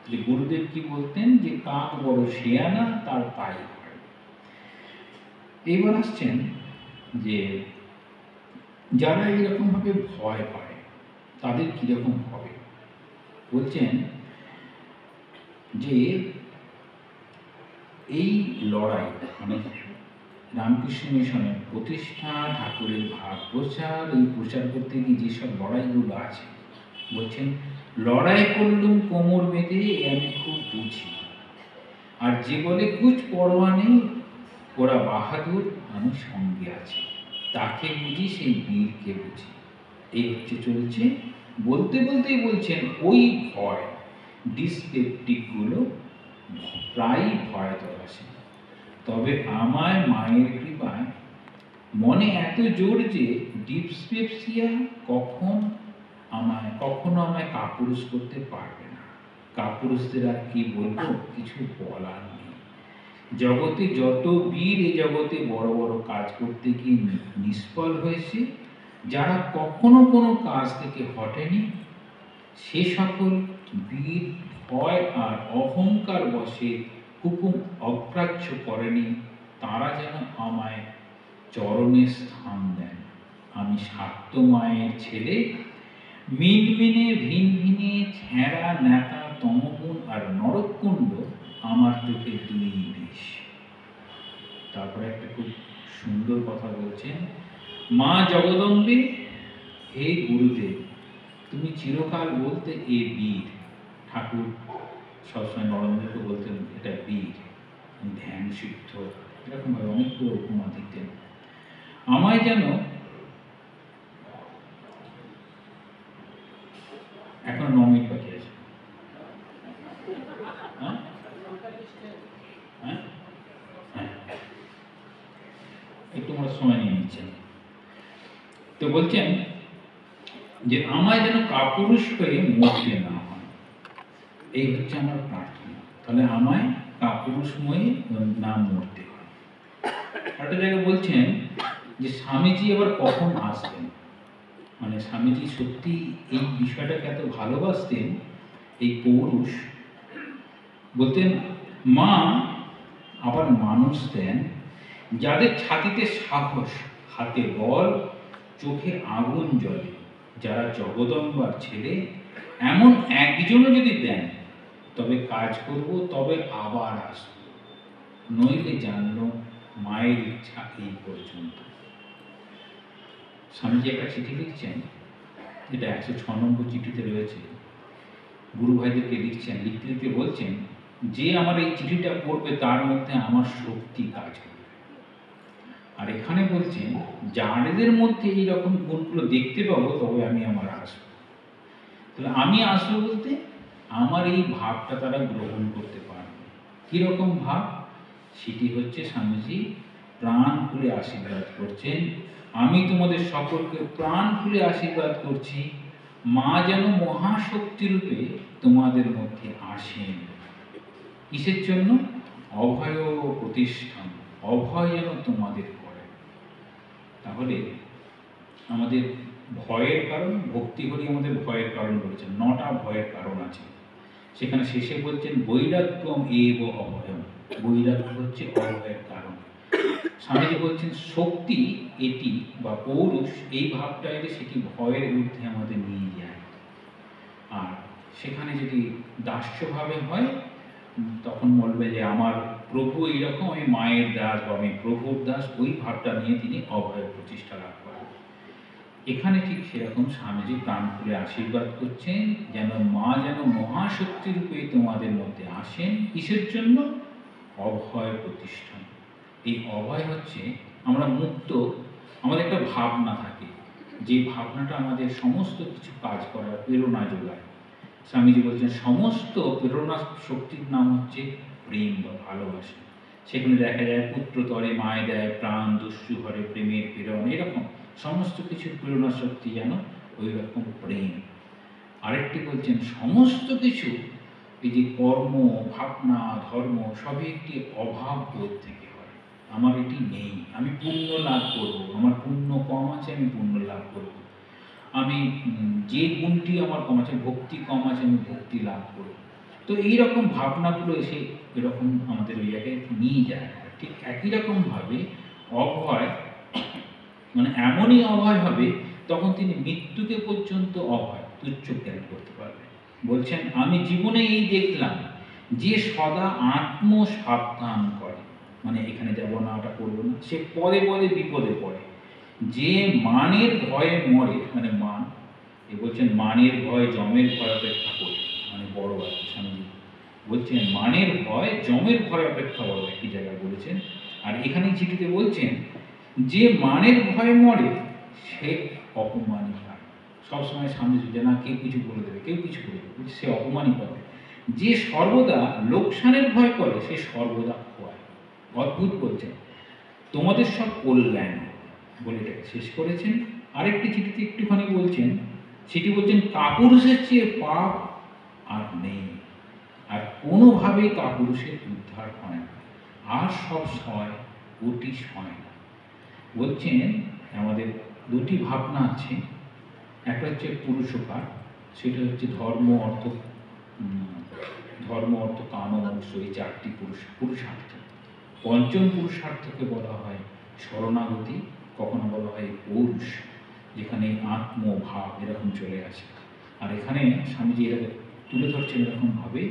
যে গুরুদেব কি বলতেন, যে কাক বড় শেয়ানা, তার তাই হয়। এবার আসছেন যে যারা এরকম ভাবে ভয় পায় তাদের কিরকম হবে। বলছেন যে এই লড়াই মানে রামকৃষ্ণ মিশনের প্রতিষ্ঠা, ঠাকুরের ভাব প্রচার, এই প্রচার করতে গিয়ে যেসব লড়াইগুলো আছে, বলছেন লড়াই করলুম কোমর বেঁধে, আমি খুব বুঝি, আর যে বলে কুছ পরোয়া নেই, ওরা বাহাদুর, আমি সঙ্গে আছি, তাকে বুঝি সেই বীরকে বুঝি। এই হচ্ছে চলছে। বলতে বলতেই বলছেন ওই ভয়, ডিসপেপটিকগুলো প্রায়ই ভয় আসে, তবে আমায় মায়ের কৃপায় মনে এত জোর যে ডিসপেপসিয়া কখনো আমায় কাপুরুষ করতে পারবে না। কাপুরুষদের আর কি বলবো, কিছু বলার নেই। জগতে যত বীর এ জগতে বড় বড় কাজ করতে গিয়ে নিষ্ফল হয়েছে, যারা কখনো কোনো কাজ থেকে হটেনি, সে সকল বীর ভয় আর অহংকার বশে হুকুম অগ্রাহ্য করেনি, তারা যেন আমায় চরণে স্থান দেন। আমি শাক্ত মায়ের ছেলে, মিনমিনে ভিনভিনে ছেঁড়া ন্যাতা তমগুণ আর নরকুণ্ড আমার চোখে দুই বিষ। তারপরে একটা খুব সুন্দর কথা বলছেন, মা জগদম্বে, হে গুরুদেব, তুমি চিরকাল বলতে এ বীর। ঠাকুর সবসময় নরেন্দ্রকে বলতেন এটা বীর, ধ্যান সিদ্ধ, এরকম ভাবে অনেকগুলো উপমা দিতেন। আমায় যেন, এখন 9 মিনিট বাকি আছে, একটু আমার সময় নিয়ে নিচ্ছেন। তো বলছেন যে আমায় যেন কাপুরুষ হয়ে মরতে না হয়, এই হচ্ছে আমার প্রার্থনা। তাহলে আমায় কাপুরুষময়ী না মরতে হয়। একটা জায়গায় বলছেন যে স্বামীজি আবার কখন আসবেন, মানে স্বামীজি সত্যি এই বিষয়টাকে এত ভালোবাসতেন, এই পৌরুষ। বলতেন, মা আবার মানুষ দেন যাদের ছাতিতে সাহস, হাতে বল, চোখে আগুন জ্বলে, যারা জগদম্বার ছেলে, এমন একজনও যদি দেন, তবে কাজ করব, তবে আবার আসব, নইলে জানলো মায়ের ইচ্ছা এই পর্যন্ত। স্বামীজি একটা চিঠি লিখছেন, এটা 106 নম্বর চিঠিতে রয়েছে, গুরু ভাইদেরকে লিখছেন। লিখতে লিখতে বলছেন, যে আমার এই চিঠিটা পড়বে তার মধ্যে আমার শক্তি কাজ করবে। আর এখানে বলছেন, যাদের মধ্যে এইরকম গুণগুলো দেখতে পাবো তবে আমি আমার আসবো। তাহলে আমি আসবো বলতে আমার এই ভাবটা তারা গ্রহণ করতে পারবে। কিরকম ভাব? সেটি হচ্ছে স্বামীজি প্রাণ খুলে আশীর্বাদ করছেন, আমি তোমাদের সকলকে প্রাণ খুলে আশীর্বাদ করছি, মা যেন মহাশক্তি রূপে তোমাদের মধ্যে আসেন। কিসের জন্য? অভয় প্রতিষ্ঠান, অভয় যেন তোমাদের করে। তাহলে আমাদের ভয়ের কারণ, ভক্তি করি আমাদের ভয়ের কারণ বলেছেন, 9টা ভয়ের কারণ আছে। সেখানে শেষে বলছেন বৈরাগ্যম এব অভয়ম, বৈরাগ্য হচ্ছে অভয়ের কারণ। স্বামীজি বলছেন শক্তি এটি বা পৌরুষ, এই ভাবটা এলে সেটি ভয়ের ঊর্ধ্বে আমাদের নিয়ে যায়। আর সেখানে যদি দাস্যভাবে হয়, তখন বলবে যে আমার প্রভু এইরকম, আমি মায়ের দাস বা আমি প্রভুর দাস, ওই ভাবটা নিয়ে তিনি অভয় প্রতিষ্ঠা লাভ করেন। এখানে ঠিক সেরকম স্বামীজি প্রাণ খুলে আশীর্বাদ করছেন, যেন মা যেন মহাশক্তি রূপে তোমাদের মধ্যে আসেন। কিসের জন্য? অভয় প্রতিষ্ঠান। এই অভয় হচ্ছে আমরা মুক্ত, আমাদের একটা ভাবনা থাকে, যে ভাবনাটা আমাদের সমস্ত কিছু কাজ করার প্রেরণা যোগায়। স্বামীজি বলছেন সমস্ত প্রেরণা শক্তির নাম হচ্ছে প্রেম বা ভালোবাসা। সেখানে দেখা যায় পুত্রতরে মায় দেয় প্রাণ, দস্যু ঘরে প্রেমের প্রেরণ, এরকম সমস্ত কিছুর প্রেরণা শক্তি যেন ওই রকম প্রেম। আরেকটি বলছেন সমস্ত কিছু এই যে কর্ম, ভাবনা, ধর্ম সবই একটি অভাব বোধ থেকে হয়। আমার এটি নেই, আমি পুণ্য লাভ করব, আমার পুণ্য কম আছে, আমি পুণ্য লাভ করব, আমি যে গুণটি আমার কম আছে, ভক্তি কম আছে, আমি ভক্তি লাভ করব। তো এইরকম ভাবনাগুলো এসে এরকম আমাদের ওই জায়গায় নিয়ে যায়। ঠিক একই রকমভাবে অভয় মানে এমনই অভয় হবে, তখন তিনি মৃত্যুকে পর্যন্ত অভয় তুচ্ছ জ্ঞান করতে পারবেন। বলছেন আমি জীবনে এই দেখলাম, যে সদা আত্ম সাবধান করে, মানে এখানে যাব না, ওটা করবো না, সে পদে পদে বিপদে পড়ে। যে মানের ভয়ে মরে, মানে মান, এ বলছেন মানের ভয় যমের ভয় অপেক্ষা করে, মানে বড় আছে। স্বামীজি বলছেন মানের ভয় যমের ভয় অপেক্ষা বড়, একটি জায়গায় বলেছেন। আর এখানে চিঠিতে বলছেন যে মানের ভয় মরে সে অপমানই হয়। সবসময় সামনে যে না কেউ কিছু বলে দেবে, কেউ কিছু বলে দেবে, সে অপমানই পাবে। যে সর্বদা লোকসানের ভয় করে সে সর্বদা খোয়ায়। অদ্ভুত বলছেন, তোমাদের সব কল্যাণ বলে এটাকে শেষ করেছেন। আরেকটি চিঠিতে একটুখানি বলছেন, সেটি বলছেন কাপুরুষের চেয়ে পাপ আর নেই, আর কোনোভাবেই কাপুরুষের উদ্ধার হয় না। আর সব সয় ওটি সয় না। বলছেন আমাদের দুটি ভাবনা আছে, একটা হচ্ছে পুরুষকার, সেটা হচ্ছে ধর্ম অর্থ কাম ও মোক্ষ, এই চারটি পুরুষার্থ। পঞ্চম পুরুষার্থকে বলা হয় শরণাগতি, কখনো বলা হয় পৌরুষ, যেখানে আত্মভাব এরকম চলে আসে। আর এখানে স্বামীজি এরা তুলে ধরছেন এরকমভাবে,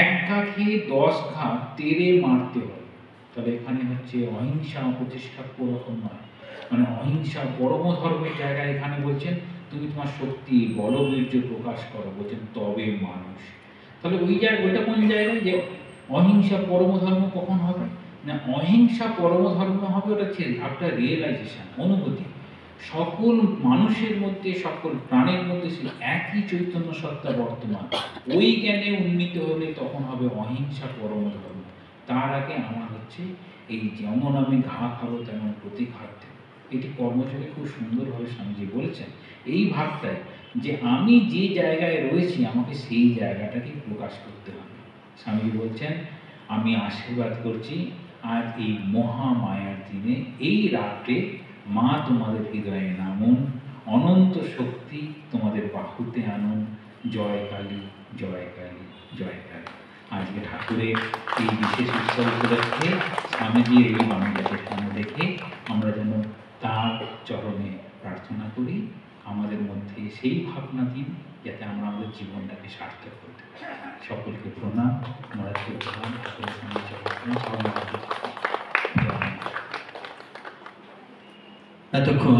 এক ঘা খেয়ে 10 ঘা তেড়ে মারতে হয়। তবে এখানে হচ্ছে অহিংসা প্রতিষ্ঠা ওরকম নয়, মানে অহিংসা পরম ধর্মের জায়গায় এখানে বলছেন তুমি তোমার শক্তি বলবীর্য প্রকাশ করো, বলছেন তবে মানুষ। তাহলে ওইটা কোন জায়গায় যে অহিংসা পরম ধর্ম কখন হবে না, অহিংসা পরম ধর্ম হবে ওটা হচ্ছে আপনার রিয়েলাইজেশন, অনুভূতি। সকল মানুষের মধ্যে, সকল প্রাণের মধ্যে সেই একই চৈতন্য সত্তা বর্তমান, ওই জ্ঞানে উন্নীত হলে তখন হবে অহিংসা পরম ধর্ম। তার আগে আমার হচ্ছে এই যেমন আমি ঘা খাবো তেমন প্রতিঘাত দেব। এটি কর্মযোগে খুব সুন্দরভাবে স্বামীজি বলেছেন। এই ভাবটাই যে আমি যে জায়গায় রয়েছি আমাকে সেই জায়গাটাকে প্রকাশ করতে হবে। স্বামীজি বলছেন আমি আশীর্বাদ করছি আজ এই মহামায়ার দিনে, এই রাত্রে মা তোমাদের হৃদয়ে নামুন, অনন্ত শক্তি তোমাদের বাহুতে আনুন, জয় কালী জয় কালী জয় কালী। আজকে ঠাকুরের এই বিশেষ উৎসব উপলক্ষে স্বামীজির এই বাণীটাকে সামনে রেখে আমরা যেন তার চরণে প্রার্থনা করি, আমাদের মধ্যে সেই ভাবনা দিন যাতে আমরা আমাদের জীবনটাকে সার্থক করতে পারি। সকলকে প্রণাম। আমরা ঠাকুরের সামনে
এতক্ষণ